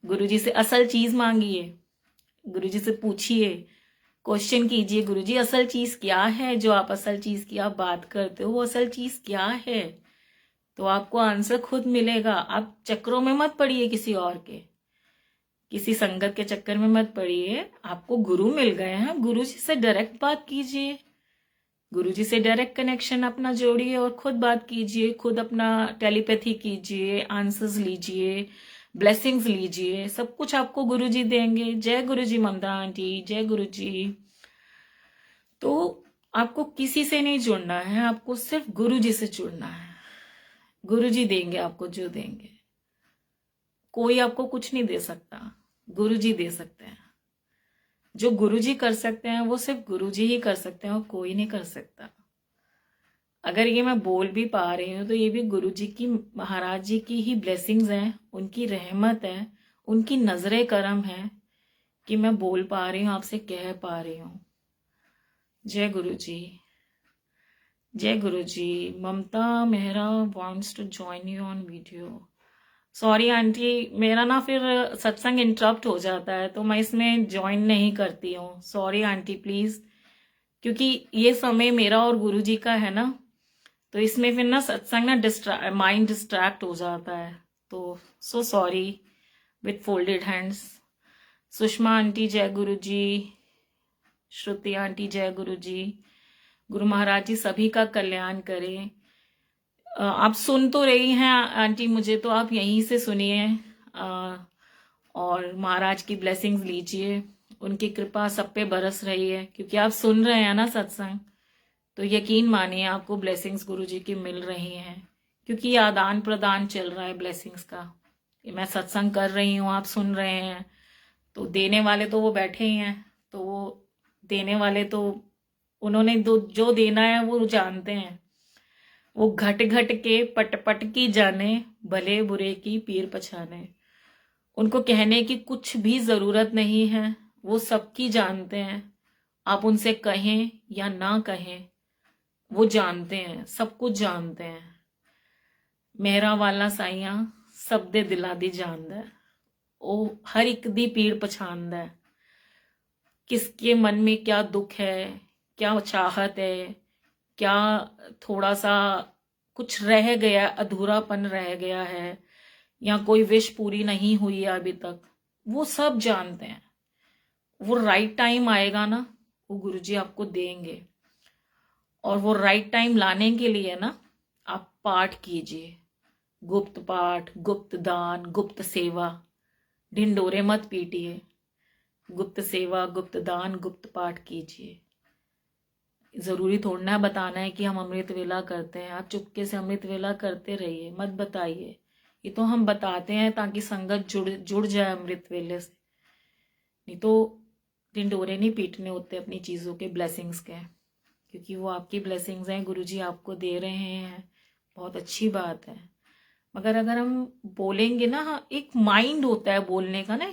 गुरु जी से असल चीज मांगिए, गुरु जी से पूछिए, क्वेश्चन कीजिए, गुरु जी असल चीज क्या है? जो आप असल चीज की आप बात करते हो वो असल चीज क्या है? तो आपको आंसर खुद मिलेगा। आप चक्रों में मत पड़िए, किसी और के, किसी संगत के चक्कर में मत पड़िए। आपको गुरु मिल गए हैं, गुरु जी से डायरेक्ट बात कीजिए, गुरु जी से डायरेक्ट कनेक्शन अपना जोड़िए और खुद बात कीजिए, खुद अपना टेलीपैथी कीजिए, आंसर्स लीजिए, ब्लेसिंग्स लीजिए, सब कुछ आपको गुरु जी देंगे। जय गुरु जी ममता आंटी, जय गुरु जी। तो आपको किसी से नहीं जुड़ना है, आपको सिर्फ गुरु जी से जुड़ना है। गुरु जी देंगे आपको जो देंगे, कोई आपको कुछ नहीं दे सकता, गुरु जी दे सकते हैं। जो गुरु जी कर सकते हैं वो सिर्फ गुरु जी ही कर सकते हैं और कोई नहीं कर सकता। अगर ये मैं बोल भी पा रही हूँ तो ये भी गुरु जी की, महाराज जी की ही ब्लेसिंग्स हैं, उनकी रहमत है, उनकी नजरे करम है कि मैं बोल पा रही हूँ, आपसे कह पा रही हूँ। जय गुरु जी, जय Guru ji. Mamta Mehra wants to join you on video. Sorry aunty, मेरा ना फिर सत्संग इंटरप्ट हो जाता है तो मैं इसमें ज्वाइन नहीं करती हूँ। सॉरी आंटी प्लीज, क्योंकि ये समय मेरा और गुरु जी का है ना, तो इसमें फिर ना सत्संग ना माइंड डिस्ट्रैक्ट हो जाता है। तो so sorry, with folded hands. Sushma aunty जय गुरु जी, श्रुति आंटी जय गुरु जी। गुरु महाराज जी सभी का कल्याण करें। आप सुन तो रही हैं आंटी मुझे, तो आप यहीं से सुनिए और महाराज की ब्लेसिंग्स लीजिए, उनकी कृपा सब पे बरस रही है। क्योंकि आप सुन रहे हैं ना सत्संग, तो यकीन मानिए आपको ब्लेसिंग्स गुरु जी की मिल रही हैं, क्योंकि ये आदान प्रदान चल रहा है ब्लेसिंग्स का। ये मैं सत्संग कर रही हूँ, आप सुन रहे हैं, तो देने वाले तो वो बैठे ही हैं, तो वो देने वाले तो उन्होंने जो देना है वो जानते हैं। वो घट घट के पट पट की जाने, भले बुरे की पीर पछाने। उनको कहने की कुछ भी जरूरत नहीं है, वो सबकी जानते हैं। आप उनसे कहें या ना कहें, वो जानते हैं, सब कुछ जानते हैं। मेहरा वाला साइया सब दे दिला दी जानदा है, ओ हर एक दी पीड़ पछानदा है। किसके मन में क्या दुख है, क्या चाहत है, क्या थोड़ा सा कुछ रह गया, अधूरापन रह गया है, या कोई विश पूरी नहीं हुई है अभी तक, वो सब जानते हैं। वो राइट टाइम आएगा ना, वो गुरुजी आपको देंगे। और वो राइट टाइम लाने के लिए ना आप पाठ कीजिए, गुप्त पाठ, गुप्त दान, गुप्त सेवा। ढिंडोरे मत पीटिए, गुप्त सेवा, गुप्त दान, गुप्त पाठ कीजिए। जरूरी थोड़ा है बताना है कि हम अमृत वेला करते हैं। आप चुपके से अमृत वेला करते रहिए, मत बताइए। ये तो हम बताते हैं ताकि संगत जुड़ जाए अमृत वेले से, नहीं तो ढिंडोरे नहीं पीटने होते अपनी चीजों के, ब्लेसिंग्स के, क्योंकि वो आपकी ब्लेसिंग्स हैं, गुरुजी आपको दे रहे हैं। बहुत अच्छी बात है। मगर अगर हम बोलेंगे ना, एक माइंड होता है बोलने का ना,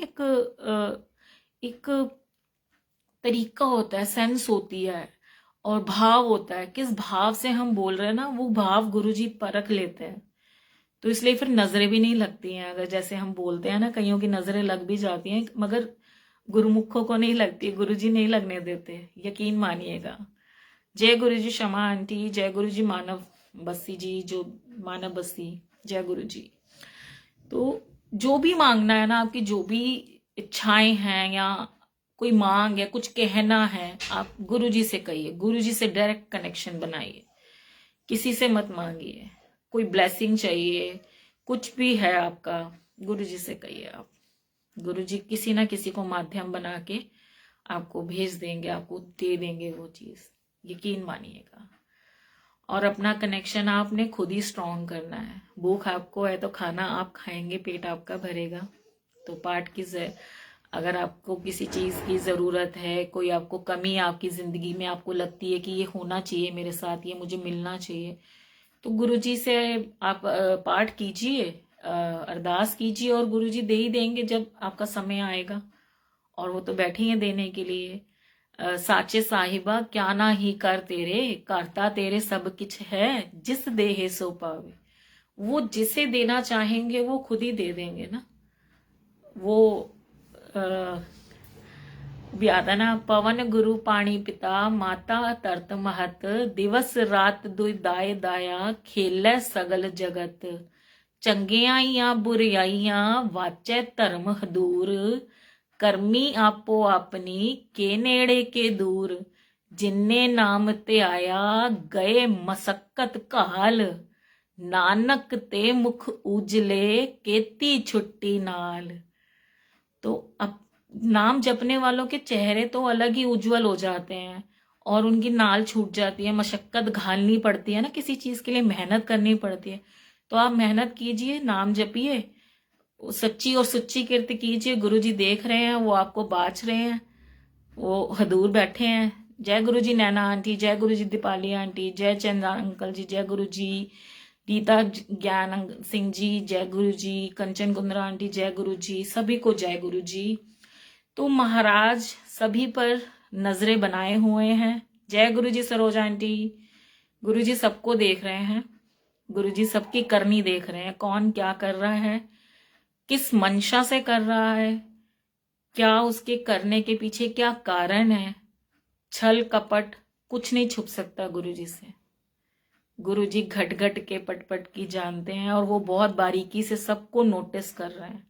एक तरीका होता है, सेंस होती है और भाव होता है। किस भाव से हम बोल रहे हैं ना, वो भाव गुरुजी परख लेते हैं। तो इसलिए फिर नजरें भी नहीं लगती हैं। अगर जैसे हम बोलते हैं ना, कईयों की नजरें लग भी जाती हैं, मगर गुरुमुखों को नहीं लगती, गुरुजी नहीं लगने देते, यकीन मानिएगा। जय गुरु जी क्षमा आंटी, जय गुरु जी मानव बस्सी जी, जो मानव बस्सी, जय गुरु जी। तो जो भी मांगना है ना, आपकी जो भी इच्छाएं हैं या कोई मांग है, कुछ कहना है, आप गुरु जी से कहिए, गुरु जी से डायरेक्ट कनेक्शन बनाइए, किसी से मत मांगिए। कोई ब्लेसिंग चाहिए, कुछ भी है आपका, गुरु जी से कहिए आप। गुरु जी किसी ना किसी को माध्यम बना के आपको भेज देंगे, आपको दे देंगे वो चीज, यकीन मानिएगा। और अपना कनेक्शन आपने खुद ही स्ट्रॉन्ग करना है। भूख आपको है तो खाना आप खाएंगे, पेट आपका भरेगा। तो पाठ की अगर आपको किसी चीज की जरूरत है, कोई आपको कमी आपकी जिंदगी में आपको लगती है कि ये होना चाहिए मेरे साथ, ये मुझे मिलना चाहिए, तो गुरुजी से आप पाठ कीजिए, अरदास कीजिए और गुरुजी दे ही देंगे जब आपका समय आएगा। और वो तो बैठे हैं देने के लिए। साचे साहिबा क्या ना ही कर तेरे, करता तेरे सब किछ है, जिस देहे सो पावे। वो जिसे देना चाहेंगे वो खुद ही दे देंगे ना। वो व्यादना पवन गुरु पानी पिता, माता तरत महत, दिवस रात दुई दाए दाया, खेलै सगल जगत। चंगियाइयां बुरियाइयां वाचै धर्म हदूर, करमी आपो अपनी के नेड़े के दूर। जिन्ने नाम ते आया गए मसक्कत घाल, नानक ते मुख उजले केती छुट्टी नाल। तो अब नाम जपने वालों के चेहरे तो अलग ही उज्जवल हो जाते हैं और उनकी नाल छूट जाती है। मशक्कत घालनी पड़ती है ना, किसी चीज के लिए मेहनत करनी पड़ती है। तो आप मेहनत कीजिए, नाम जपिए, सच्ची और सुच्ची कीर्ति कीजिए। गुरु जी देख रहे हैं, वो आपको बाँच रहे हैं, वो हदूर बैठे हैं। जय गुरु जी नैना आंटी, जय गुरु जी दीपाली आंटी, जय चंदा अंकल जी, जय गुरु जी गीता ज्ञान सिंह जी, जय गुरु जी कंचन कुंद्रा आंटी, जय गुरु जी, सभी को जय गुरु जी। तो महाराज सभी पर नजरें बनाए हुए हैं। जय गुरु जी सरोजा आंटी। गुरु जी सबको देख रहे हैं, गुरु जी सबकी करनी देख रहे हैं, कौन क्या कर रहा है, किस मंशा से कर रहा है, क्या उसके करने के पीछे क्या कारण है। छल कपट कुछ नहीं छुप सकता गुरु जी से। गुरु जी घट घट के पट की जानते हैं और वो बहुत बारीकी से सबको नोटिस कर रहे हैं।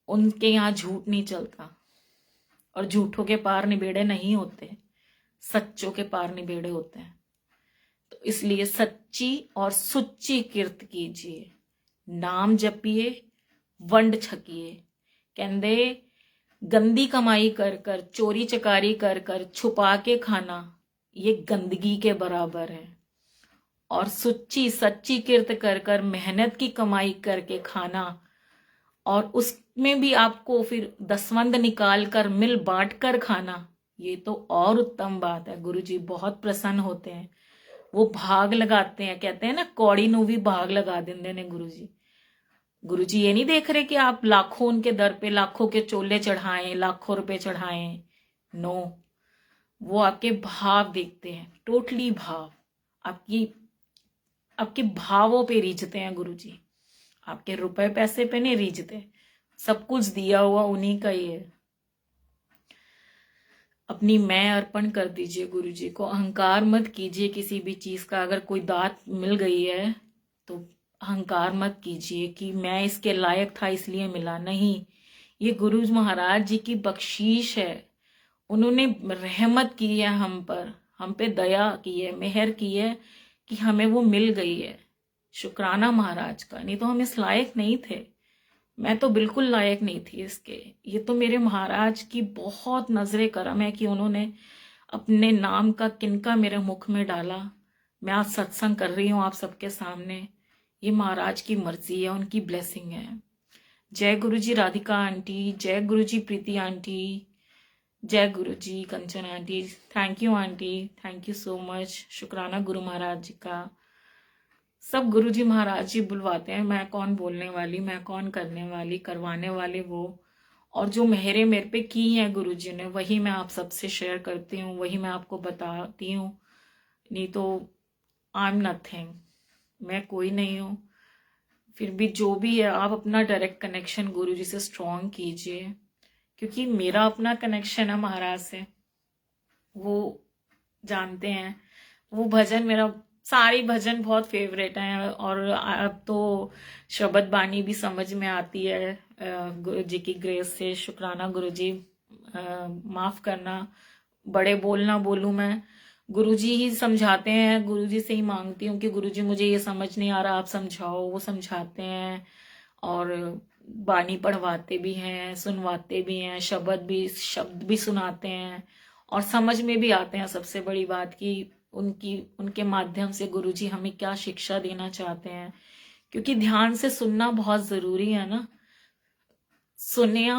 उनके यहाँ झूठ नहीं चलता और झूठों के पार निबेड़े नहीं होते, सच्चों के पार निबेड़े होते हैं। तो इसलिए सच्ची और सुच्ची किरत कीजिए, नाम जपिए, वंड छकिए। कहंदे गंदी कमाई कर कर, चोरी चकारी कर कर, छुपा के खाना, ये गंदगी के बराबर है। और सुच्ची सच्ची किरत कर कर, मेहनत की कमाई करके खाना, और उसमें भी आपको फिर दसवंद निकाल कर मिल बांट कर खाना, ये तो और उत्तम बात है। गुरु जी बहुत प्रसन्न होते हैं, वो भाग लगाते हैं। कहते हैं ना, कौड़ी नू भी भाग लगा देंगे ने गुरु जी। गुरु जी ये नहीं देख रहे कि आप लाखों उनके दर पे लाखों के चोले चढ़ाएं, लाखों रुपए चढ़ाएं। नो, वो आपके भाव देखते हैं, टोटली भाव। आपकी आपके भावों पे रीझते हैं गुरु जी, आपके रुपए पैसे पे नहीं रीझते। सब कुछ दिया हुआ उन्हीं का ही है। अपनी मैं अर्पण कर दीजिए गुरु जी को। अहंकार मत कीजिए किसी भी चीज का। अगर कोई दात मिल गई है तो अहंकार मत कीजिए कि मैं इसके लायक था इसलिए मिला। नहीं, ये गुरु महाराज जी की बख्शीश है। उन्होंने रहमत की है हम पर, हम पे दया की है, मेहर की है कि हमें वो मिल गई है। शुक्राना महाराज का, नहीं तो हम इस लायक नहीं थे। मैं तो बिल्कुल लायक नहीं थी इसके। ये तो मेरे महाराज की बहुत नजरे करम है कि उन्होंने अपने नाम का किनका मेरे मुख में डाला। मैं आज सत्संग कर रही हूँ आप सबके सामने, ये महाराज की मर्जी है, उनकी ब्लेसिंग है। जय गुरु जी राधिका आंटी, जय गुरु जी प्रीति आंटी, जय Guru ji Kanchan aunty. Thank you aunty, thank you so much. शुक्राना गुरु महाराज जी का। सब गुरु जी महाराज जी बुलवाते हैं, मैं कौन बोलने वाली, मैं कौन करने वाली, करवाने वाले वो। और जो मेहरे मेरे पे की हैं गुरु जी ने, वही मैं आप सबसे शेयर करती हूँ, वही मैं आपको बताती हूँ। नहीं तो आई एम नथिंग, मैं कोई नहीं हूँ। फिर भी जो भी है, आप अपना डायरेक्ट कनेक्शन गुरु जी से स्ट्रॉन्ग कीजिए, क्योंकि मेरा अपना कनेक्शन है महाराज से, वो जानते हैं। वो भजन मेरा, सारी भजन बहुत फेवरेट हैं। और अब तो शबद बानी भी समझ में आती है गुरु जी की ग्रेस से। शुक्राना गुरु जी, माफ करना बड़े बोल ना बोलूं मैं, गुरु जी ही समझाते हैं। गुरु जी से ही मांगती हूँ कि गुरु जी मुझे ये समझ नहीं आ रहा, आप समझाओ। वो समझाते हैं और बानी पढ़वाते भी हैं, सुनवाते भी हैं, शब्द भी सुनाते हैं और समझ में भी आते हैं। सबसे बड़ी बात कि उनके माध्यम से गुरुजी हमें क्या शिक्षा देना चाहते हैं, क्योंकि ध्यान से सुनना बहुत जरूरी है ना। सुनिया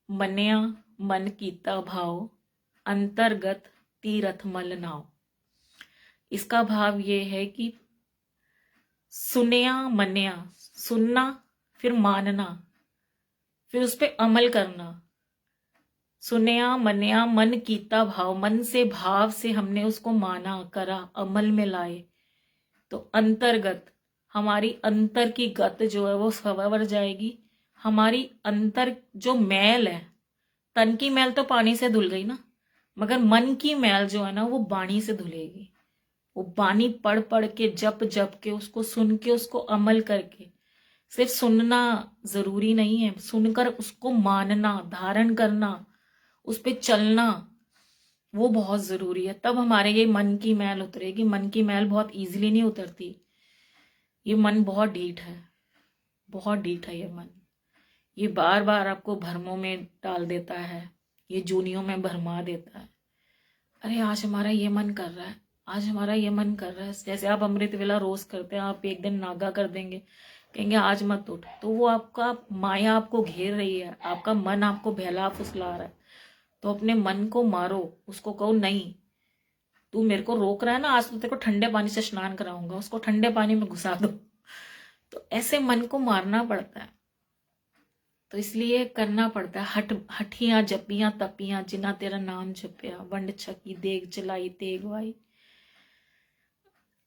मनिया मन कीता भाव, अंतर्गत तीरथ मल नाव। इसका भाव ये है कि सुनिया मनिया, सुनना, फिर मानना, फिर उस पर अमल करना, सुनया मनया मन कीता भाव, मन से भाव से हमने उसको माना, करा, अमल में लाए, तो अंतर्गत हमारी अंतर की गत जो है वो सवर जाएगी। हमारी अंतर जो मैल है, तन की मैल तो पानी से धुल गई ना, मगर मन की मैल जो है ना वो बाणी से धुलेगी। वो बाणी पढ़ पढ़ के, जप जप के, उसको सुन के, उसको अमल करके, सिर्फ सुनना जरूरी नहीं है, सुनकर उसको मानना, धारण करना, उस पे चलना, वो बहुत जरूरी है। तब हमारे ये मन की मैल उतरेगी। मन की मैल बहुत इजीली नहीं उतरती। ये मन बहुत ढीठ है, बहुत ढीठ है ये मन। ये बार बार आपको भ्रमों में डाल देता है, ये जूनियों में भरमा देता है। अरे आज हमारा ये मन कर रहा है, आज हमारा ये मन कर रहा है। जैसे आप अमृत वेला रोज करते हैं, आप एक दिन नागा कर देंगे, कहेंगे आज मत उठ, तो वो आपका माया आपको घेर रही है, आपका मन आपको बहला फुसला रहा है। तो अपने मन को मारो, उसको कहो नहीं, तू मेरे को रोक रहा है ना, आज तो तेरे को ठंडे पानी से स्नान कराऊंगा, उसको ठंडे पानी में घुसा दो। तो ऐसे मन को मारना पड़ता है। तो इसलिए करना पड़ता है। हठियां जपियां तपियां जिना तेरा नाम जपिया, वंड छकी देग चलाई तेग वाई।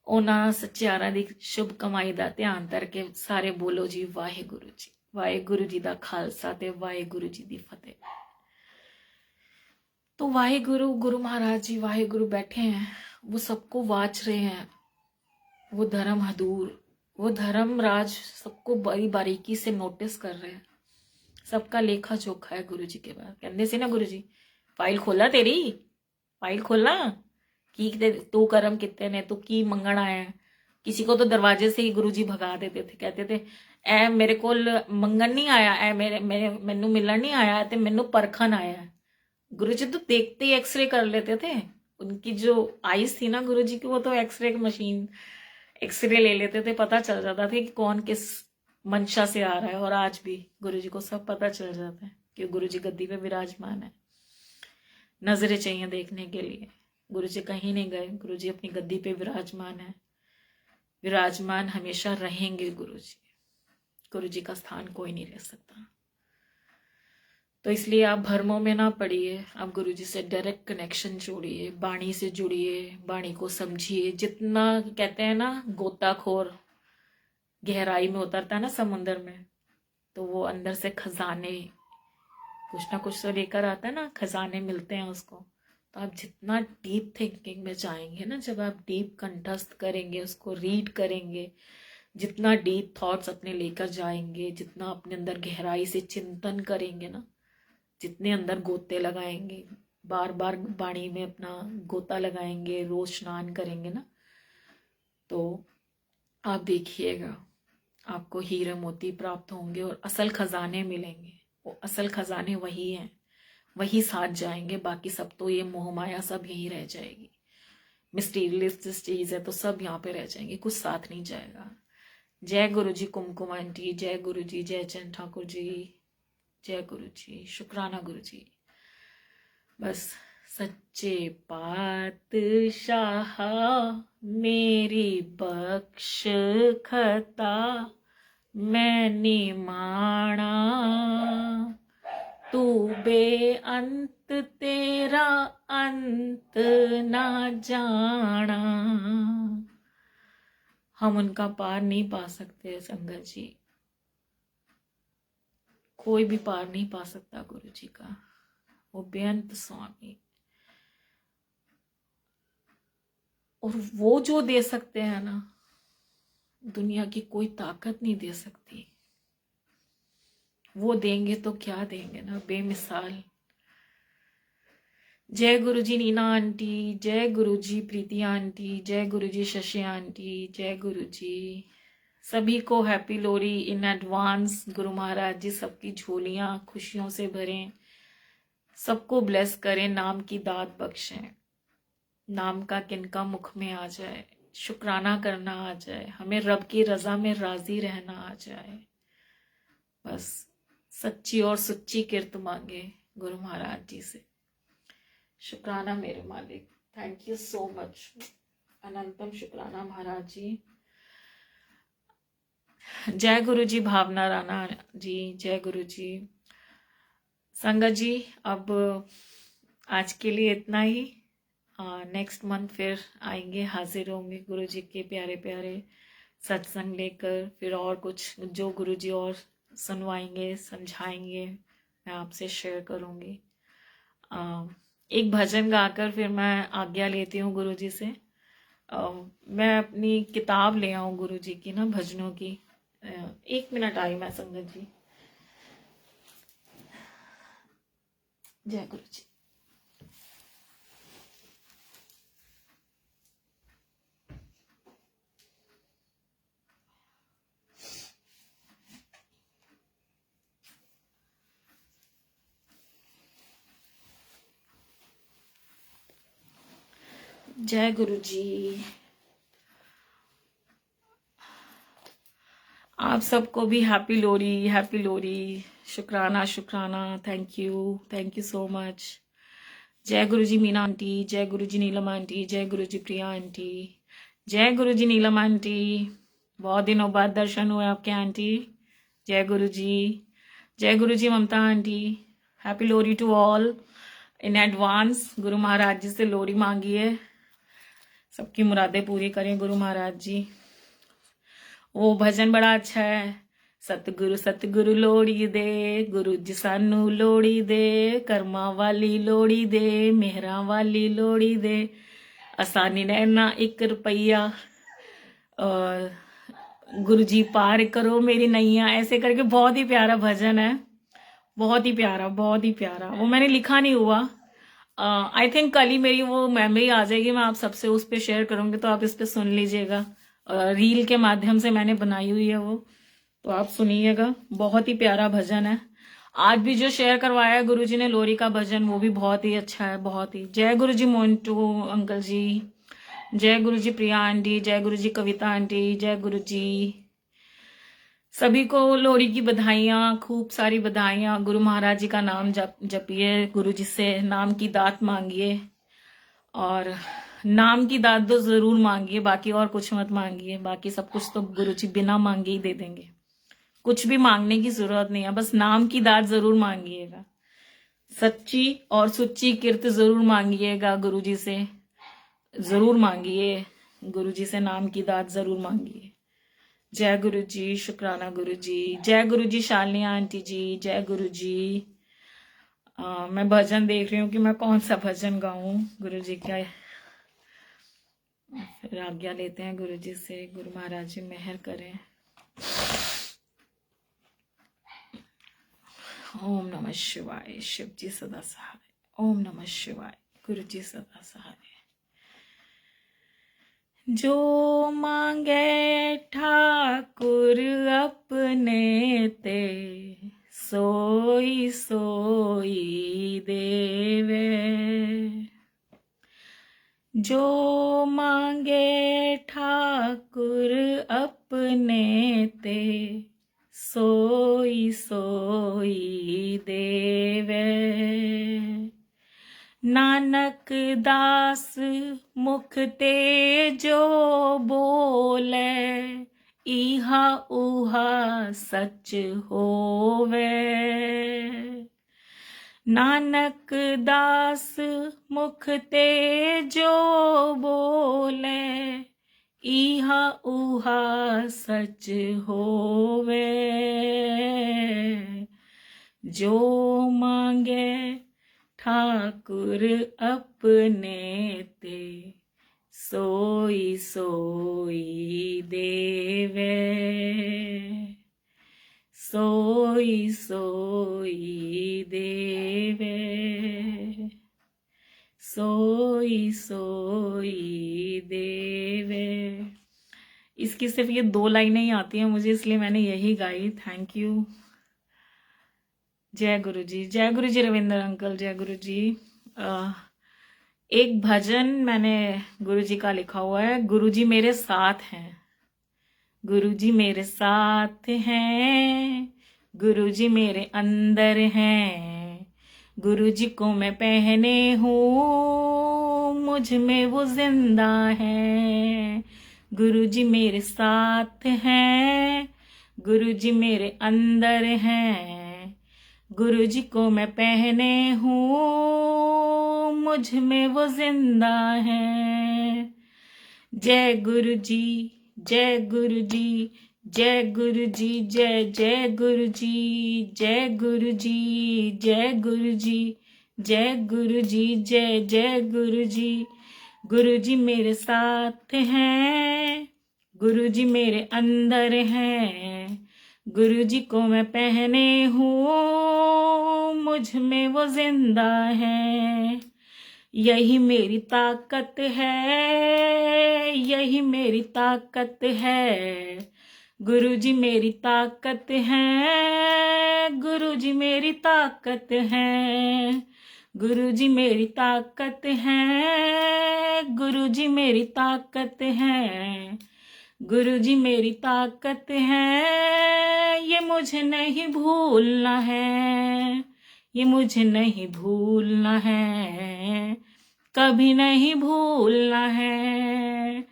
ਉਹਨਾਂ ਸੱਚਿਆਰਾਂ ਦੀ शुभ कमाई ਦਾ ਧਿਆਨ ਧਰ ਕੇ ਸਾਰੇ ਬੋਲੋ ਜੀ ਵਾਹਿਗੁਰੂ ਜੀ। ਵਾਹਿਗੁਰੂ ਜੀ ਦਾ ਖਾਲਸਾ ਤੇ ਵਾਹਿਗੁਰੂ जी ਦੀ फतेह। तो वाहिगुरु गुरु महाराज जी वाहिगुरु बैठे हैं, वो सबको वाच रहे हैं। वो धर्म हदूर, वो धर्म राज सबको बड़ी बारीकी से नोटिस कर रहे हैं। सबका लेखा जोखा है गुरु जी के बाद। कहने से ना गुरु जी फाइल खोला तेरी, फाइल खोला की तू करम कितने ने, तू की मंगण आया है। किसी को तो दरवाजे से ही गुरु जी भगा देते थे, कहते थे ए मेरे को मंगन नहीं आया, ए मैनू मिलन नहीं आया, ते मैनू परखन आया है। गुरु जी तो देखते ही एक्सरे कर लेते थे। उनकी जो आईज थी ना गुरु जी की, वो तो एक्सरे मशीन, एक्सरे ले लेते थे, पता चल जाता था कि कौन किस मंशा से आ रहा है। और आज भी गुरु जी को सब पता चल जाता है कि गुरु जी गद्दी पे विराजमान है। नजरें चाहिए देखने के लिए, गुरु जी कहीं नहीं गए, गुरु जी अपनी गद्दी पे विराजमान है, विराजमान हमेशा रहेंगे गुरु जी। गुरु जी का स्थान कोई नहीं ले सकता। तो इसलिए आप भ्रमों में ना पड़िए, आप गुरु जी से डायरेक्ट कनेक्शन जोड़िए, बाणी से जुड़िए, बाणी को समझिए। जितना कहते हैं ना गोताखोर गहराई में उतरता है ना समुंदर में, तो वो अंदर से खजाने कुछ ना कुछ तो लेकर आता है ना, खजाने मिलते हैं उसको। तो आप जितना डीप थिंकिंग में जाएंगे ना, जब आप डीप कंठस्थ करेंगे, उसको रीड करेंगे, जितना डीप थॉट्स अपने लेकर जाएंगे, जितना अपने अंदर गहराई से चिंतन करेंगे ना, जितने अंदर गोते लगाएंगे, बार बार बाणी में अपना गोता लगाएंगे, रोज स्नान करेंगे ना, तो आप देखिएगा आपको हीरे मोती प्राप्त होंगे और असल खजाने मिलेंगे। वो असल खजाने वही हैं, वही साथ जाएंगे। बाकी सब तो ये मोह माया सब यहीं रह जाएगी। मिस्टीरियस चीज है तो सब यहाँ पे रह जाएंगे, कुछ साथ नहीं जाएगा। जय गुरु जी कुमकुम आंटी, जय गुरु जी, जय चंद ठाकुर जी, जय गुरु जी, शुक्राना गुरु जी। बस सच्चे पातशाह मेरी बख्श खता, मैंने माना तू बेअंत तेरा अंत ना जाना। हम उनका पार नहीं पा सकते संगत जी, कोई भी पार नहीं पा सकता गुरु जी का। वो बेअंत स्वामी, और वो जो दे सकते हैं ना, दुनिया की कोई ताकत नहीं दे सकती। वो देंगे तो क्या देंगे ना, बेमिसाल। जय गुरु जी नीना आंटी, जय गुरु जी प्रीति आंटी, जय गुरु जी शशि आंटी, जय गुरु जी। सभी को हैप्पी लोहड़ी इन एडवांस। गुरु महाराज जी सबकी झोलियां खुशियों से भरें, सबको ब्लेस करें, नाम की दात बख्शें, नाम का किनका मुख में आ जाए, शुक्राना करना आ जाए, हमें रब की रजा में राजी रहना आ जाए। बस सच्ची और सच्ची किरत मांगे गुरु महाराज जी से। शुक्राना मेरे मालिक, थैंक यू सो मच, अनंतम शुक्राना महाराज जी। जय गुरु जी भावना राणा जी, जय गुरु जी। संगत जी, अब आज के लिए इतना ही। नेक्स्ट मंथ फिर आएंगे, हाजिर होंगे गुरु जी के प्यारे प्यारे सत्संग लेकर। फिर और कुछ जो गुरु जी और सुनवाएंगे, समझाएंगे, मैं आपसे शेयर करूँगी। एक भजन गाकर फिर मैं आज्ञा लेती हूँ गुरु जी से। मैं अपनी किताब ले आऊँ गुरु जी की ना, भजनों की। 1 मिनट आई मैं संगत जी। जय गुरु जी। जय गुरु जी। आप सबको भी हैप्पी लोहड़ी, हैप्पी लोहड़ी। शुक्राना शुक्राना, थैंक यू सो मच। जय गुरु जी मीना आंटी, जय गुरु जी नीलम आंटी, जय गुरु जी प्रिया आंटी, जय गुरु जी नीलम आंटी। बहुत दिनों बाद दर्शन हुए आपके आंटी। जय गुरु जी, जय Guru ji Mamta aunty. Happy Lohri to all in advance. Guru Maharaj जी से लोहड़ी मांगी है, सबकी मुरादें पूरी करें गुरु महाराज जी। वो भजन बड़ा अच्छा है। सतगुरु सतगुरु लोहड़ी दे, गुरु जी सानू लोहड़ी दे, कर्मा वाली लोहड़ी दे, मेहरा वाली लोहड़ी दे, आसानी नैना 1 रुपया, गुरु जी पार करो मेरी नैया। ऐसे करके बहुत ही प्यारा भजन है, बहुत ही प्यारा, बहुत ही प्यारा। वो मैंने लिखा नहीं हुआ। आई थिंक कल ही मेरी वो मेमोरी आ जाएगी, मैं आप सबसे उस पर शेयर करूंगी, तो आप इस पे सुन लीजिएगा। रील के माध्यम से मैंने बनाई हुई है वो, तो आप सुनिएगा। बहुत ही प्यारा भजन है। आज भी जो शेयर करवाया है गुरुजी ने लोहड़ी का भजन, वो भी बहुत ही अच्छा है, बहुत ही। जय गुरु जी मोन्टू अंकल जी, जय गुरु जी प्रिया आंटी, जय गुरु जी कविता आंटी, जय गुरु जी। सभी को लोहड़ी की बधाइयाँ, खूब सारी बधाइयाँ। गुरु महाराज जी का नाम जपिए, गुरु जी से नाम की दात मांगिए, और नाम की दात तो जरूर मांगिए, बाकी और कुछ मत मांगिए। बाकी सब कुछ तो गुरु जी बिना मांगे ही दे देंगे, कुछ भी मांगने की जरूरत नहीं है, बस नाम की दात जरूर मांगिएगा। सच्ची और सुच्ची किर्त जरूर मांगिएगा गुरु जी से, जरूर मांगिए गुरु जी से नाम की दात जरूर मांगिए। जय गुरु जी, शुक्राना गुरु जी। जय गुरु जी शालिनी आंटी जी, जय गुरु जी। मैं भजन देख रही हूँ कि मैं कौन सा भजन गाऊं गुरु जी का। फिर आज्ञा लेते हैं गुरु जी से। गुरु महाराज जी मेहर करें। ओम नमः शिवाय। शिव जी सदा सहाय। ओम नमः शिवाय। गुरु जी सदा सहाय। जो मांगे ठाकुर अपने ते, सोई सोई देवे। जो मांगे ठाकुर अपने ते, सोई सोई देवे। नानक दास मुख ते जो बोले, इहा उहा सच होवे। नानक दास मुख ते जो बोले, इहा उहा सच होवे। जो मांगे ठाकुर अपने ते, सोई सोई देवे। सोई सोई देवे। सोई सोई देवे। इसकी सिर्फ ये 2 लाइनें ही आती हैं मुझे, इसलिए मैंने यही गाई। Thank you. जय गुरु जी, जय गुरु जी रविंद्र अंकल, जय गुरु जी। एक भजन मैंने गुरु जी का लिखा हुआ है, गुरु जी मेरे साथ हैं। गुरु जी मेरे साथ हैं, गुरु जी मेरे अंदर हैं। गुरु जी को मैं पहने हूँ, मुझ में वो जिंदा है। गुरु जी मेरे साथ हैं, गुरु जी मेरे अंदर हैं। गुरु जी को मैं पहने हूँ, मुझ में वो जिंदा है। जय गुरु जी, जय गुरु जी, जय गुरु जी, जय जय गुरु जी, जय गुरु जी, जय गुरु जी, जय गुरु जी, जय जय गुरु जी। गुरु जी मेरे साथ हैं, गुरु जी मेरे अंदर हैं। गुरु जी को मैं पहने हूँ, मुझ में वो जिंदा है। यही मेरी ताकत है, यही मेरी ताकत है। गुरु जी मेरी ताकत है, गुरु जी मेरी ताकत है। गुरु जी मेरी ताकत है, गुरु जी मेरी ताकत है। गुरु जी मेरी ताकत है, ये मुझे नहीं भूलना है, ये मुझे नहीं भूलना है, कभी नहीं भूलना है।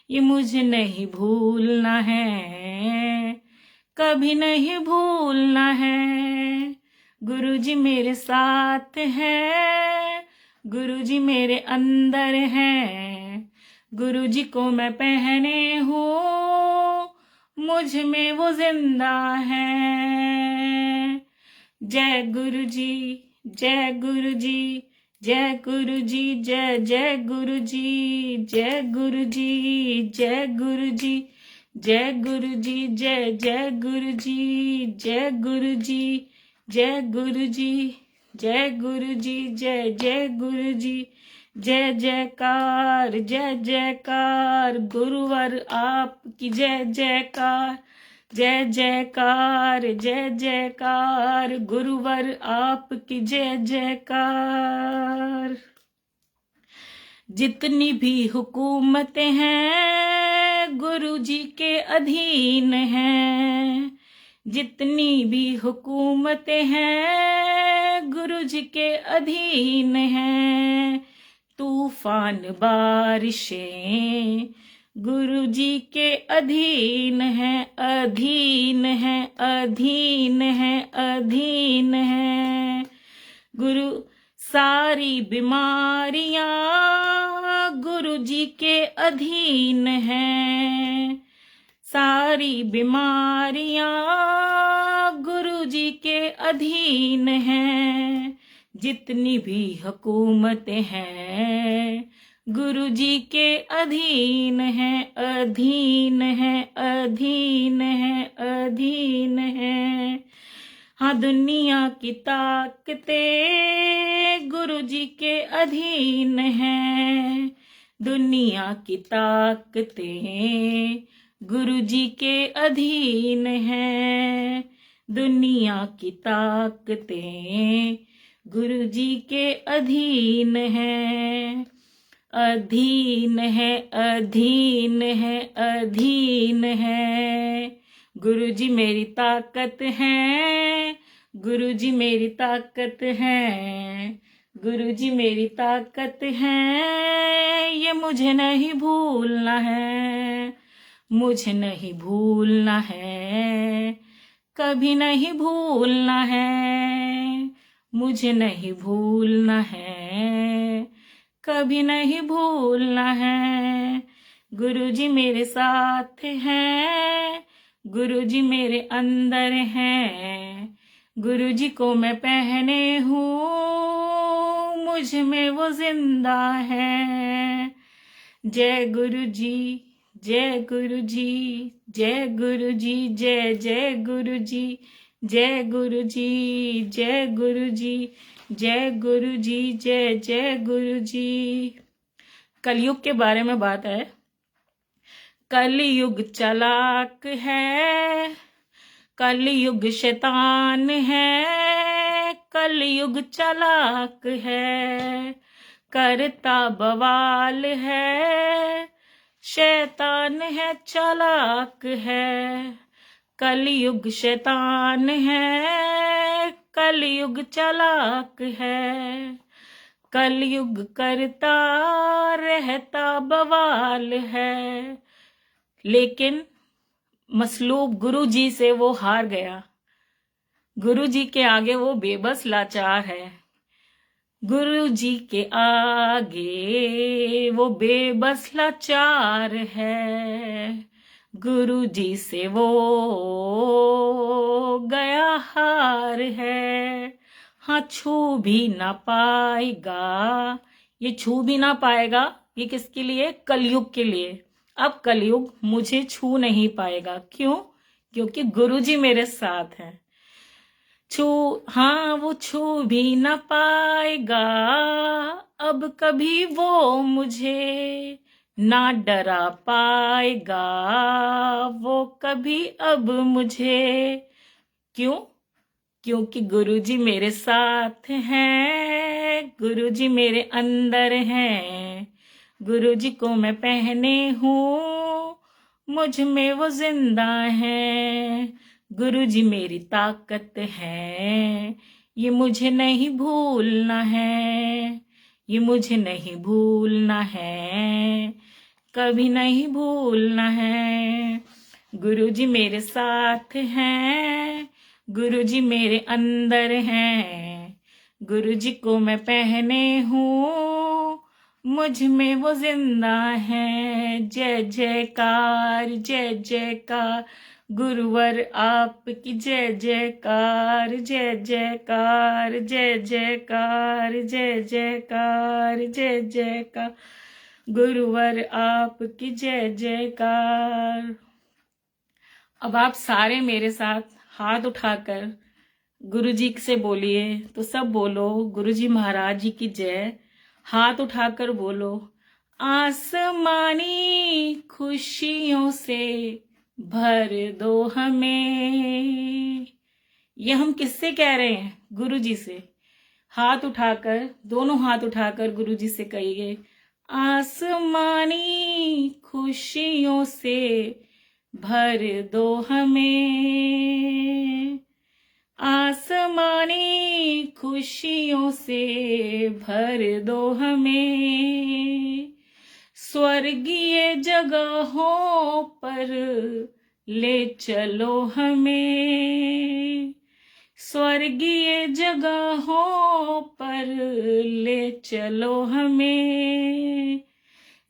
ये मुझे नहीं भूलना है, कभी नहीं भूलना है। गुरु जी मेरे साथ हैं, गुरु जी मेरे अंदर हैं। गुरु जी को मैं पहने हूँ, मुझ में वो जिंदा है। जय गुरु जी, जय गुरु जी, जय गुरु जी, जय जय गुरु जी, जय गुरु जी, जय गुरु जी, जय गुरु जी, जय जय गुरु जी, जय गुरु जी, जय गुरु जी, जय गुरु जी, जय जय गुरु जी। जय जयकार, जय जयकार, गुरुवर आपकी जय जयकार। जय जयकार, जय जयकार, गुरुवर आपकी जय जयकार। जितनी भी हुकूमतें हैं, गुरु जी के अधीन हैं। जितनी भी हुकूमतें हैं, गुरु जी के अधीन हैं। तूफान बारिशें गुरु जी के अधीन है, अधीन है, अधीन है, अधीन है। गुरु सारी बीमारियां गुरु जी के अधीन हैं। सारी बीमारियां गुरु जी के अधीन हैं। जितनी भी हुकूमतें हैं, गुरु जी के अधीन है, अधीन है, अधीन है, अधीन है। हाँ, दुनिया की ताकतें गुरु जी के अधीन है। दुनिया की ताकतें गुरु जी के अधीन है। दुनिया की ताकतें गुरु जी के अधीन है। अधीन है, अधीन है, अधीन है। गुरु जी मेरी ताकत है, गुरु जी मेरी ताकत है। गुरु जी मेरी ताकत है, ये मुझे नहीं भूलना है, मुझे नहीं भूलना है, कभी नहीं भूलना है, मुझे नहीं भूलना है, कभी नहीं भूलना है। गुरु जी मेरे साथ हैं, गुरु जी मेरे अंदर हैं। गुरु जी को मैं पहने हूँ, मुझ में वो जिंदा है। जय गुरु जी, जय गुरु जी, जय गुरु जी, जय जय गुरु जी, जय गुरु जी, जय गुरु जी, जय गुरु जी, जय जय गुरु जी। कलयुग के बारे में बात है। कलयुग चालाक है, कलयुग शैतान है, कलयुग चालाक है, करता बवाल है, शैतान है, चालाक है। कलयुग शैतान है, कलयुग चालाक है, कलयुग करता रहता बवाल है। लेकिन मसलूब गुरु जी से वो हार गया। गुरु जी के आगे वो बेबस लाचार है। गुरु जी के आगे वो बेबस लाचार है। गुरु जी से वो गया हार है। हाँ, छू भी ना पाएगा। ये छू भी ना पाएगा, ये किसके लिए? कलयुग के लिए। अब कलयुग मुझे छू नहीं पाएगा। क्यों? क्योंकि गुरु जी मेरे साथ हैं। हाँ, वो छू भी ना पाएगा अब कभी वो मुझे, ना डरा पाएगा वो कभी अब मुझे। क्यों? क्योंकि गुरुजी मेरे साथ हैं, गुरुजी मेरे अंदर हैं। गुरुजी को मैं पहने हूँ, मुझ में वो जिंदा है। गुरुजी मेरी ताकत है, ये मुझे नहीं भूलना है। ये मुझे नहीं भूलना है, कभी नहीं भूलना है। गुरुजी मेरे साथ हैं, गुरुजी मेरे अंदर हैं। गुरुजी को मैं पहने हूँ, मुझ में वो जिंदा है। जय जयकार, जय जयकार, गुरुवर आपकी जय जयकार। जय जयकार, जय जयकार, जय जयकार, जय जयकार, गुरुवर आपकी जय जयकार। अब आप सारे मेरे साथ हाथ उठाकर गुरुजी से बोलिए। तो सब बोलो, गुरुजी महाराज जी की जय। हाथ उठाकर बोलो, आसमानी खुशियों से भर दो हमें। ये हम किससे कह रहे हैं? गुरुजी से। हाथ उठाकर, दोनों हाथ उठाकर गुरुजी से कहिए, आसमानी खुशियों से भर दो हमें। आसमानी खुशियों से भर दो हमें। स्वर्गीय जगहों पर ले चलो हमें। स्वर्गीय जगहों पर ले चलो हमें।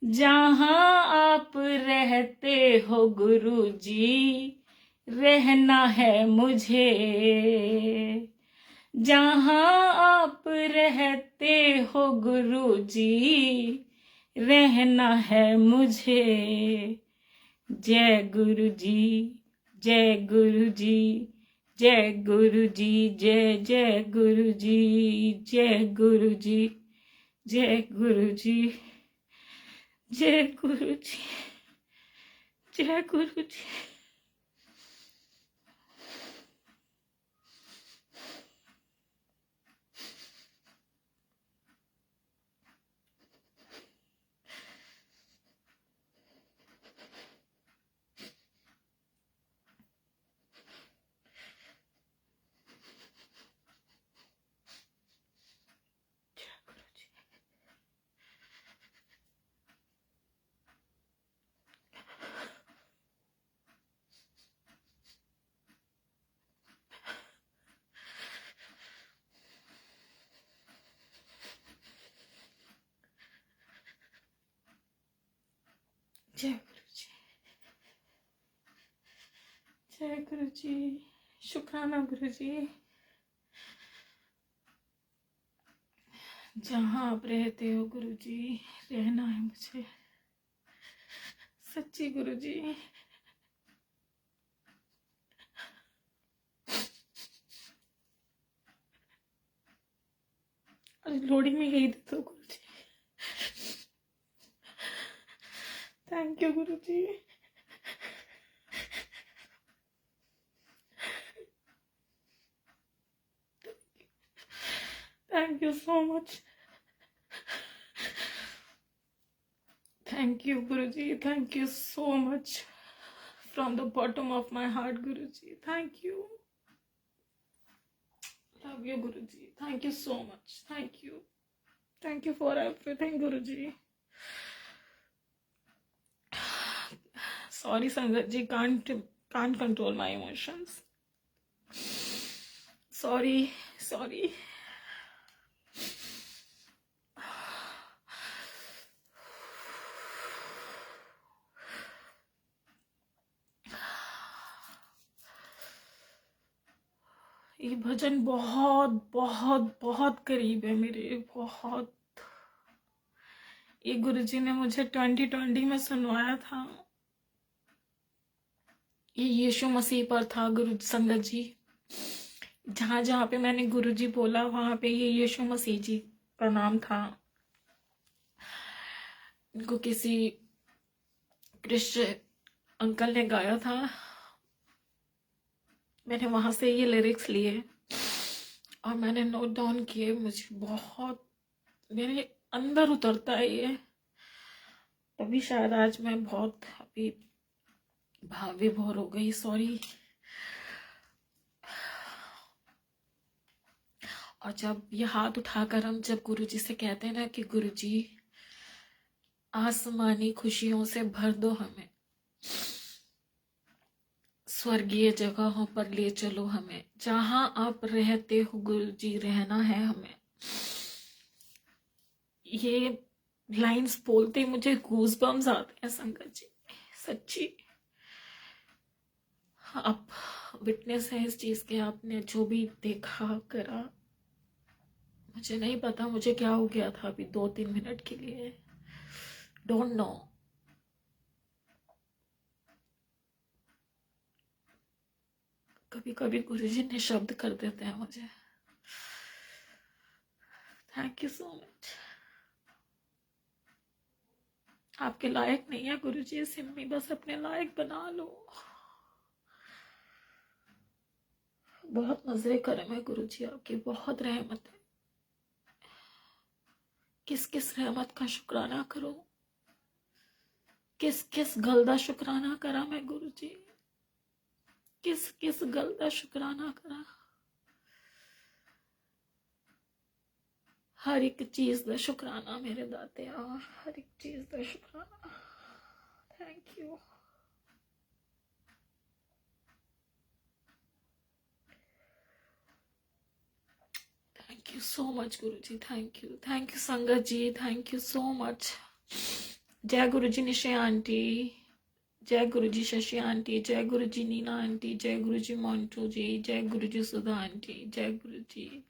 जहां आप रहते हो गुरुजी, रहना है मुझे। जहां आप रहते हो गुरुजी, रहना है मुझे। जय गुरुजी, जय गुरुजी, जय गुरुजी, जय जय गुरुजी, जय गुरुजी, जय गुरुजी, जय गुरुजी, जय गुरुजी। जय गुरुजी, जय गुरुजी, शुक्राना गुरुजी। जहां आप रहते हो गुरुजी, रहना है मुझे। सच्ची गुरुजी। आज लोड़ी में गई थी तो Guruji, thank you Guruji. Thank you so much. Thank you, Guruji. Thank you so much. From the bottom of my heart, Guruji. Thank you. Love you, Guruji. Thank you so much. Thank you. Thank you for everything, Guruji. Sorry, Sangat ji, can't control my emotions. Sorry sorry. ये भजन बहुत बहुत बहुत करीब है मेरे, बहुत। ये गुरुजी ने मुझे 2020 में सुनवाया था। ये यीशु मसीह पर था गुरु संगत जी। जहाँ जहाँ पे मैंने गुरुजी बोला वहां पे ये यीशु मसीह जी का नाम था। इनको किसी क्रिश्चियन अंकल ने गाया था। मैंने वहां से ये लिरिक्स लिए और मैंने नोट डाउन किए। मुझे बहुत मेरे अंदर उतरता है ये, तभी शायद आज मैं बहुत अभी भाव विभोर हो गई। सॉरी। और जब ये हाथ उठाकर हम जब गुरुजी से कहते हैं ना कि गुरुजी आसमानी खुशियों से भर दो हमें, स्वर्गीय जगहों पर ले चलो हमें, जहां आप रहते हो गुरुजी रहना है हमें। ये लाइंस बोलते ही मुझे गूज बम्स आते हैं संगत जी, सच्ची। आप विटनेस है इस चीज के, आपने जो भी देखा करा। मुझे नहीं पता मुझे क्या हो गया था अभी 2-3 मिनट के लिए, डोंट नो। कभी कभी गुरुजी ने शब्द कर देते हैं मुझे। Thank you so much. आपके लायक नहीं है गुरुजी सिम्मी, बस अपने लायक बना लो। बहुत नजरे करम है गुरुजी आपकी, बहुत रहमत है। किस किस रहमत का शुक्राना करूं, किस किस गल दा शुक्राना करा मैं गुरुजी, किस किस गल दा शुक्राना करा। हर एक चीज दा शुक्राना मेरे दाते, हर एक चीज दा शुक्राना। Thank you. Thank you so much Guruji, thank you संगत जी, थैंक यू सो मच। जय गुरुजी निशे आंटी, जय गुरुजी शशि आंटी, जय गुरुजी नीना आंटी, जय गुरुजी मोन्टू जी, जय गुरुजी सुधा आंटी, जय गुरुजी।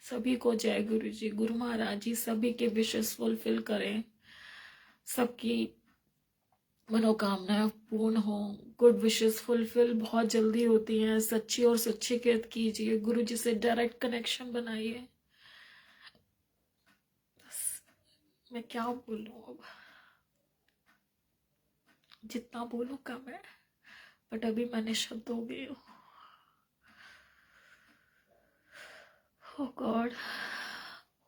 सभी को जय गुरुजी। गुरु महाराज जी सभी के विशेष फुलफिल करें, सबकी मनोकामनाएं पूर्ण हो। गुड विशेस फुलफिल बहुत जल्दी होती हैं। सच्ची और सच्ची कृत कीजिए, गुरु जी से डायरेक्ट कनेक्शन बनाइए। मैं क्या बोलूं अब, जितना बोलूं कम है, बट अभी मैंने शब्द हो गई हूँ। ओ गॉड,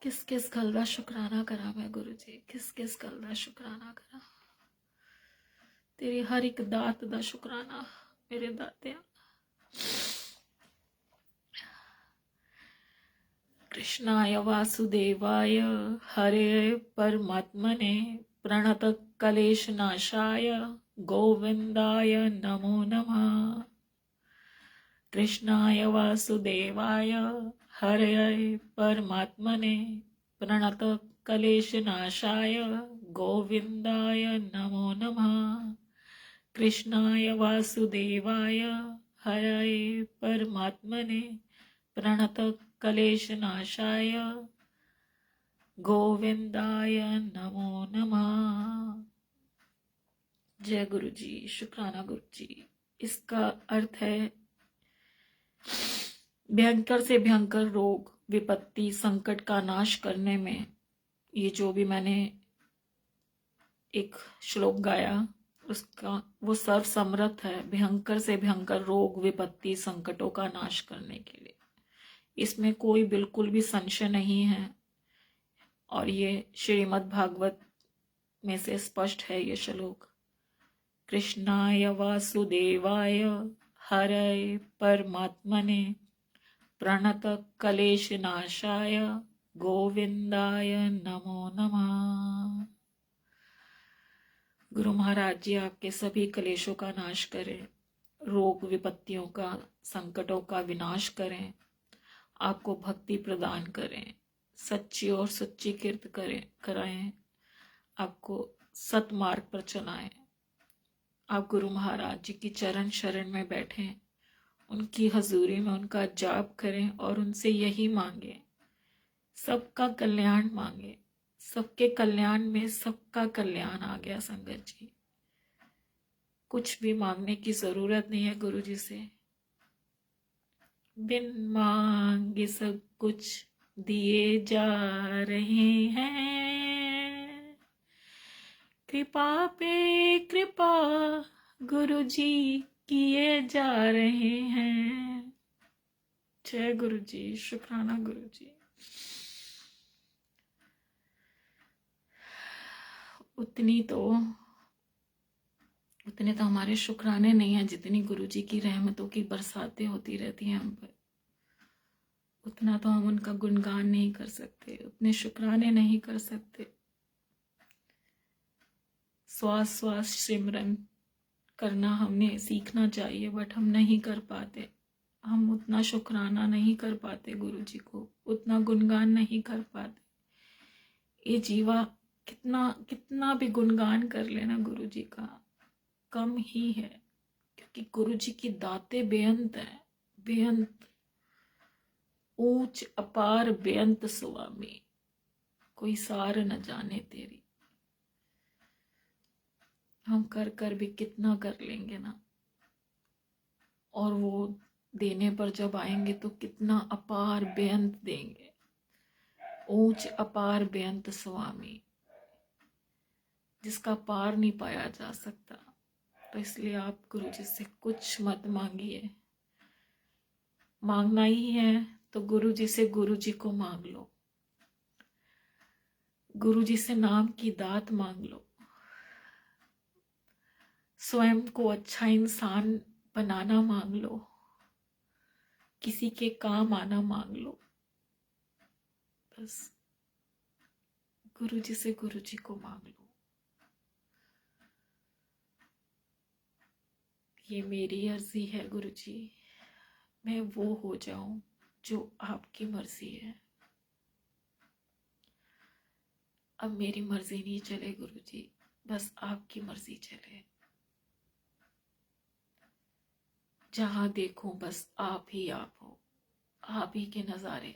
किस किस गल दा शुक्राना करा मैं गुरु जी, किस किस गल दा शुक्राना करा। तेरी हर एक दात दा शुक्राना मेरे दाते। कृष्णाय वासुदेवाय हरे परमात्मने प्रणत कलेश नाशाय गोविंदाय नमो नमः। कृष्णाय वासुदेवाय हरे परमात्मने प्रणत कलेश नाशाय गोविंदाय नमो नमः। कृष्णाय वासुदेवाय हरे परमात्मने प्रणत कलेश नाशाय गोविंदाय नमो नमः। जय गुरु जी, शुक्राना गुरु जी। इसका अर्थ है भयंकर से भयंकर रोग विपत्ति संकट का नाश करने में, ये जो भी मैंने एक श्लोक गाया उसका, वो सर्व समर्थ है भयंकर से भयंकर रोग विपत्ति संकटों का नाश करने के लिए। इसमें कोई बिल्कुल भी संशय नहीं है। और ये श्रीमद् भागवत में से स्पष्ट है ये श्लोक। कृष्णाय वासुदेवाय हरये परमात्मने प्रणत कलेश नाशाय गोविंदाय नमो नमः। गुरु महाराज जी आपके सभी कलेशों का नाश करें, रोग विपत्तियों का संकटों का विनाश करें, आपको भक्ति प्रदान करें, सच्ची और सच्ची कीर्त कराएं, आपको सतमार्ग पर चलाएं। आप गुरु महाराज जी की चरण शरण में बैठें, उनकी हजूरी में उनका जाप करें और उनसे यही मांगे, सबका कल्याण मांगे। सबके कल्याण में सबका कल्याण आ गया संगत जी। कुछ भी मांगने की जरूरत नहीं है गुरु जी से। बिन मांगे सब कुछ दिए जा रहे हैं। कृपा पे कृपा गुरु जी किए जा रहे हैं। जय गुरु जी, शुक्राना गुरु जी। उतने तो हमारे शुक्राने नहीं है जितनी गुरु जी की रहमतों की बरसातें होती रहती हैं हम पर। उतना तो हम उनका गुणगान नहीं कर सकते, उतने शुक्राने नहीं कर सकते। श्वास श्वास सिमरन करना हमने सीखना चाहिए, बट हम नहीं कर पाते। हम उतना शुक्राना नहीं कर पाते गुरु जी को, उतना गुणगान नहीं कर पाते। ये जीवा कितना कितना भी गुणगान कर लेना गुरु जी का कम ही है, क्योंकि गुरु जी की दातें बेअंत है, बेअंत, ऊंच अपार बेअंत स्वामी, कोई सार न जाने तेरी। हम कर कर भी कितना कर लेंगे ना, और वो देने पर जब आएंगे तो कितना अपार बेअंत देंगे। ऊंच अपार बेअंत स्वामी, जिसका पार नहीं पाया जा सकता। तो इसलिए आप गुरु जी से कुछ मत मांगिए। मांगना ही है तो गुरु जी से गुरु जी को मांग लो, गुरु जी से नाम की दात मांग लो, स्वयं को अच्छा इंसान बनाना मांग लो, किसी के काम आना मांग लो। बस गुरु जी से गुरु जी को मांग लो। ये मेरी अर्जी है गुरु जी, मैं वो हो जाऊं जो आपकी मर्जी है। अब मेरी मर्जी नहीं चले गुरु जी, बस आपकी मर्जी चले। जहां देखो बस आप ही आप हो, आप ही के नजारे,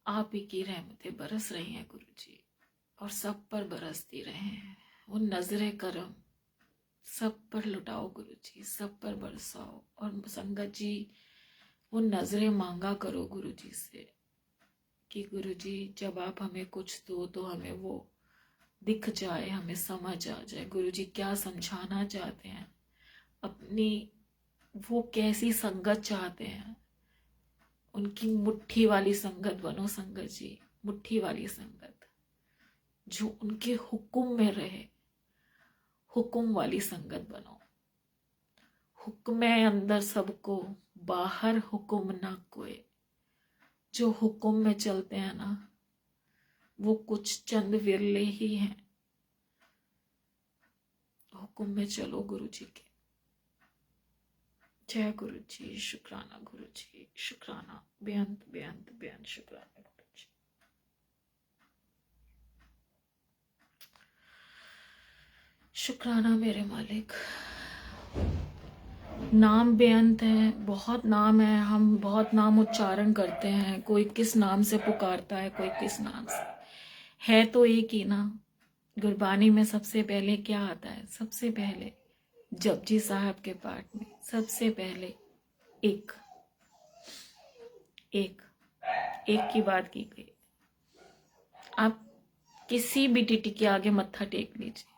आप ही की रहमतें बरस रही हैं गुरु जी, और सब पर बरसती रहे हैं। वो नजरे करम सब पर लुटाओ गुरु जी, सब पर बरसाओ। और संगत जी वो नजरें मांगा करो गुरु जी से कि गुरु जी जब आप हमें कुछ दो तो हमें वो दिख जाए, हमें समझ आ जाए गुरु जी क्या समझाना चाहते हैं, अपनी वो कैसी संगत चाहते हैं। उनकी मुट्ठी वाली संगत बनो संगत जी, मुट्ठी वाली संगत जो उनके हुक्म में रहे, हुक्म वाली संगत बनो। हुक्म अंदर सबको, बाहर हुक्म ना कोई। जो हुक्म में चलते हैं ना, वो कुछ चंद विरले ही हैं। हुक्म में चलो गुरु जी के। जय गुरु जी, शुक्राना गुरु जी, शुक्राना, बेअंत बेअंत बेअंत शुक्राना गुरु जी। शुक्राना मेरे मालिक। नाम बेअंत है, बहुत नाम है, हम बहुत नाम उच्चारण करते हैं। कोई किस नाम से पुकारता है, कोई किस नाम से, है तो एक ही ना। गुरबानी में सबसे पहले क्या आता है? सबसे पहले जपजी साहब के पाठ में सबसे पहले एक एक एक की बात की गई। आप किसी भी डिटी के आगे मत्था टेक लीजिए,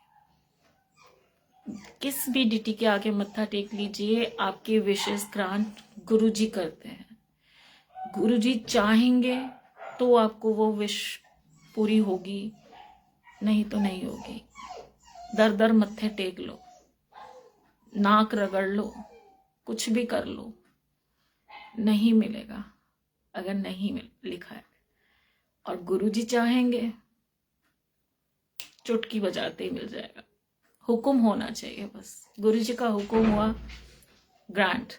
किस भी डिटी के आगे मत्था टेक लीजिए, आपके विशेष ग्रांट गुरु जी करते हैं। गुरु जी चाहेंगे तो आपको वो विश पूरी होगी, नहीं तो नहीं होगी। दर दर मत्थे टेक लो, नाक रगड़ लो, कुछ भी कर लो, नहीं मिलेगा अगर नहीं लिखा है। और गुरु जी चाहेंगे चुटकी बजाते ही मिल जाएगा। हुक्म होना चाहिए बस। गुरु जी का हुक्म हुआ, ग्रांट।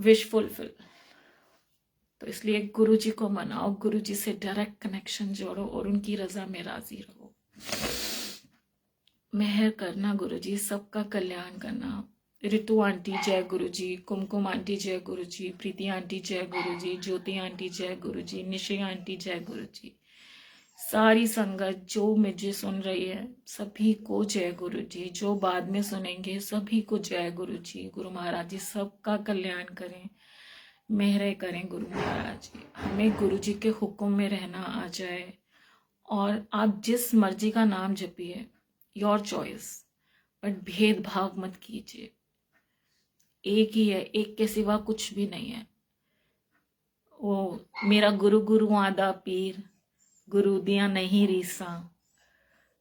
Wish fulfil. तो इसलिए गुरु जी को मनाओ, गुरु जी से डायरेक्ट कनेक्शन जोड़ो और उनकी रजा में राजी रहो। मेहर करना गुरु जी, सबका कल्याण करना। रितु आंटी जय गुरु जी, कुमकुम आंटी जय गुरु जी, प्रीति आंटी जय गुरु जी, ज्योति आंटी जय गुरु जी, निशि आंटी जय गुरु जी। सारी संगत जो मुझे सुन रही है सभी को जय गुरु जी, जो बाद में सुनेंगे सभी को जय गुरु जी। गुरु महाराज जी सबका कल्याण करें, मेहर करें गुरु महाराज जी। हमें गुरु जी के हुक्म में रहना आ जाए और आप जिस मर्जी का नाम जपिए, योर चॉइस, बट भेदभाव मत कीजिए। एक ही है, एक के सिवा कुछ भी नहीं है। वो मेरा गुरु गुरु आदा पीर, गुरु दिया नहीं रीसा।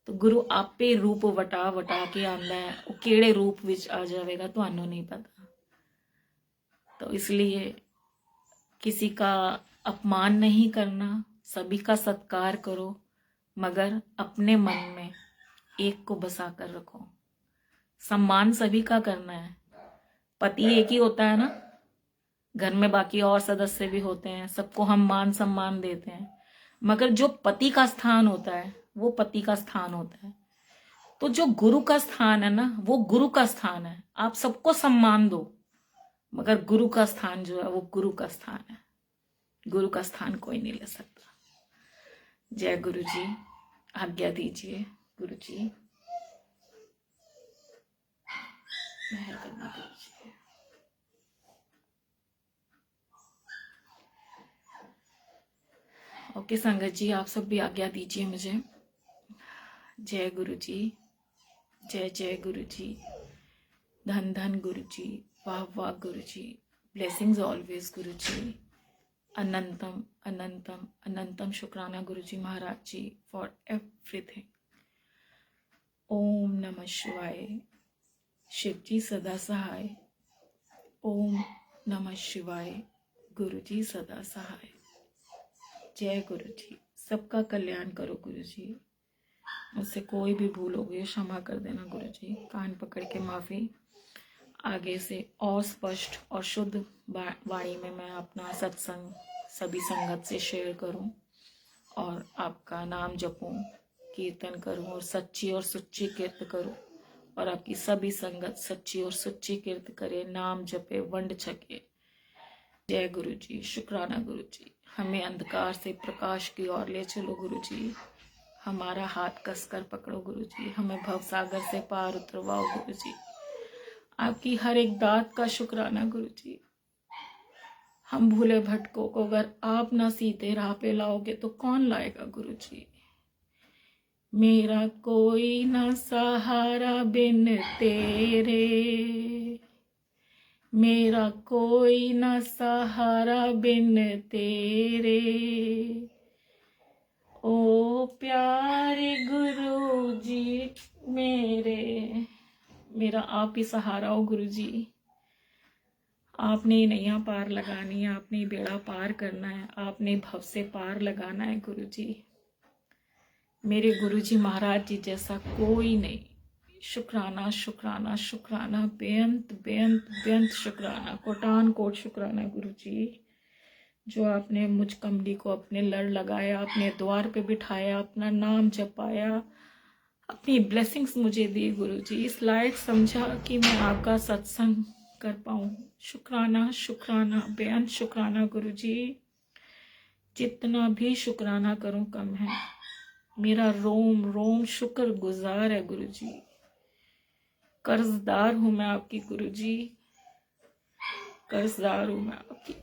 तो गुरु आपे रूप वटा वटा के आंदा है, वो केड़े रूप विच आ जाएगा तुहानू नहीं पता। तो इसलिए किसी का अपमान नहीं करना, सभी का सत्कार करो, मगर अपने मन में एक को बसा कर रखो। सम्मान सभी का करना है। पति एक ही होता है ना, घर में बाकी और सदस्य भी होते हैं, सबको हम मान सम्मान देते हैं, मगर जो पति का स्थान होता है वो पति का स्थान होता है। तो जो गुरु का स्थान है ना, वो गुरु का स्थान है। आप सबको सम्मान दो, मगर गुरु का स्थान जो है वो गुरु का स्थान है। गुरु का स्थान कोई नहीं ले सकता। जय गुरु जी, आज्ञा दीजिए गुरु जी, मेहर करना गुरु जी। ओके संगत जी, आप सब भी आज्ञा दीजिए मुझे। जय गुरु जी, जय जय गुरु जी, धन धन गुरु जी, वाह वाह गुरु जी, ब्लेसिंग्स ऑलवेज गुरु जी, अनंतम अनंतम अनंतम शुक्राना गुरु जी महाराज जी फॉर एवरीथिंग। ओम नमः शिवाय, शिव जी सदा सहाय। ओम नमः शिवाय, गुरु जी सदा सहाय। जय गुरु जी, सबका कल्याण करो गुरु जी। मुझसे कोई भी भूल हो गई क्षमा कर देना गुरु जी। कान पकड़ के माफी। आगे से और स्पष्ट और शुद्ध वाणी में मैं अपना सत्संग सभी संगत से शेयर करूं और आपका नाम जपूं, कीर्तन करूं और सच्ची और सुच्ची कीर्त करूं, और आपकी सभी संगत सच्ची और सुच्ची कीर्त करे, नाम जपे, वंड छके। जय गुरु जी, शुक्राना गुरु जी। हमें अंधकार से प्रकाश की ओर ले चलो गुरु जी। हमारा हाथ कसकर पकड़ो गुरु जी। हमें भवसागर से पार उतरवाओ गुरु जी। आपकी हर एक दात का शुक्राना गुरु जी। हम भूले भटकों को अगर आप ना सीधे राह पे लाओगे तो कौन लाएगा गुरु जी। मेरा कोई ना सहारा बिन तेरे, मेरा कोई ना सहारा बिन तेरे। ओ प्यारे गुरु जी मेरे, मेरा आप ही सहारा हो गुरु जी। आपने ही नैया पार लगानी है, आपने ही बेड़ा पार करना है, आपने भव से पार लगाना है गुरु जी। मेरे गुरु जी महाराज जी जैसा कोई नहीं। शुक्राना शुक्राना शुक्राना, बेअंत बेअंत बेअंत शुक्राना, कोटान कोट शुक्राना गुरु जी। जो आपने मुझ कमली को अपने लड़ लगाया, अपने द्वार पे बिठाया, अपना नाम जपाया, अपनी ब्लेसिंग्स मुझे दी गुरु जी, इस लायक समझा कि मैं आपका सत्संग कर पाऊँ। शुक्राना शुक्राना, बेअंत शुक्राना गुरु जी। जितना भी शुक्राना करूं कम है। मेरा रोम रोम शुक्र गुजार है गुरु जी। कर्जदार हूं मैं आपकी गुरु जी, कर्जदार हूं मैं आपकी।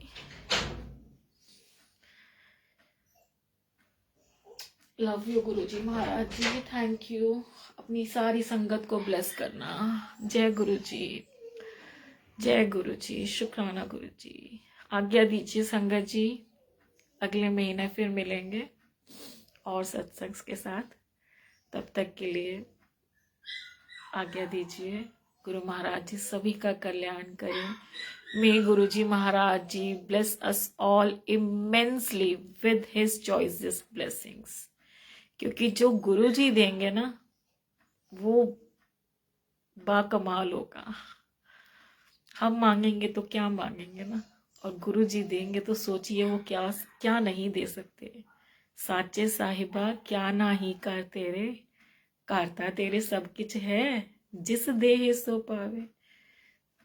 Love you Guru ji Maharaj ji, thank you. अपनी सारी संगत को ब्लेस करना। जय गुरु जी, जय गुरु जी, शुक्राना गुरु जी। आज्ञा दीजिए संगत जी, अगले महीने फिर मिलेंगे और सत्संग के साथ। तब तक के लिए आज्ञा दीजिए। गुरु महाराज जी सभी का कल्याण करें। May Guru ji Maharaj ji bless us all immensely with his choices blessings. क्योंकि जो गुरु जी देंगे ना वो बाकमाल होगा। हम मांगेंगे तो क्या मांगेंगे ना, और गुरु जी देंगे तो सोचिए वो क्या क्या नहीं दे सकते। साचे साहिबा क्या नाही कर तेरे, करता तेरे सब कुछ है, जिस देह सो पावे।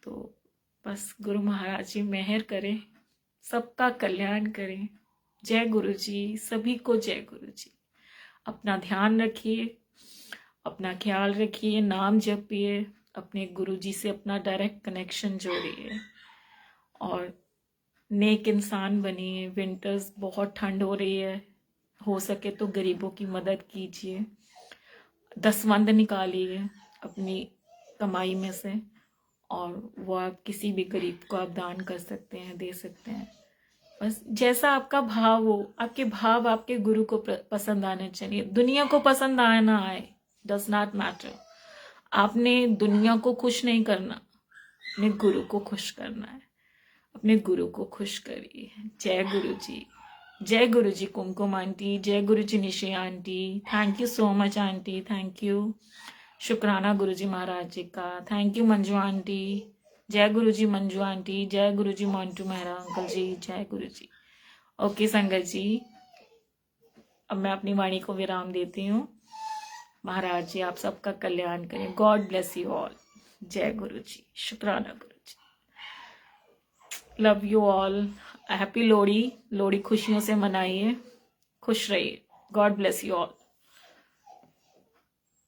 तो बस गुरु महाराज जी मेहर करें, सबका कल्याण करें। जय गुरु जी, सभी को जय गुरु जी। अपना ध्यान रखिए, अपना ख्याल रखिए, नाम जपिए, अपने गुरु जी से अपना डायरेक्ट कनेक्शन जोड़िए और नेक इंसान बनिए। विंटर्स बहुत ठंड हो रही है, हो सके तो गरीबों की मदद कीजिए, दसवंध निकालिए अपनी कमाई में से, और वो आप किसी भी गरीब को आप दान कर सकते हैं, दे सकते हैं। बस जैसा आपका भाव हो, आपके भाव आपके गुरु को पसंद आने चाहिए। दुनिया को पसंद आए ना आए, डज नॉट मैटर। आपने दुनिया को खुश नहीं करना, अपने गुरु को खुश करना है। अपने गुरु को खुश करिए। जय गुरु जी, जय गुरु जी। कुमकुम आंटी, जय Guru ji Nishi aunty, thank you so much aunty, thank you. शुक्राना गुरु जी महाराज जी का, थैंक यू मंजू आंटी। जय गुरु जी मंजू आंटी, जय गुरु जी मोंटू मेहरा अंकल जी, जय गुरु जी। ओके संगत जी, अब मैं अपनी वाणी को विराम देती हूँ। महाराज जी आप सबका कल्याण करें। God bless you all. जय गुरु जी, शुक्राना Guru ji. Love you all. Happy Lohri. Lohri खुशियों से मनाइए, खुश रहिए। God bless you all.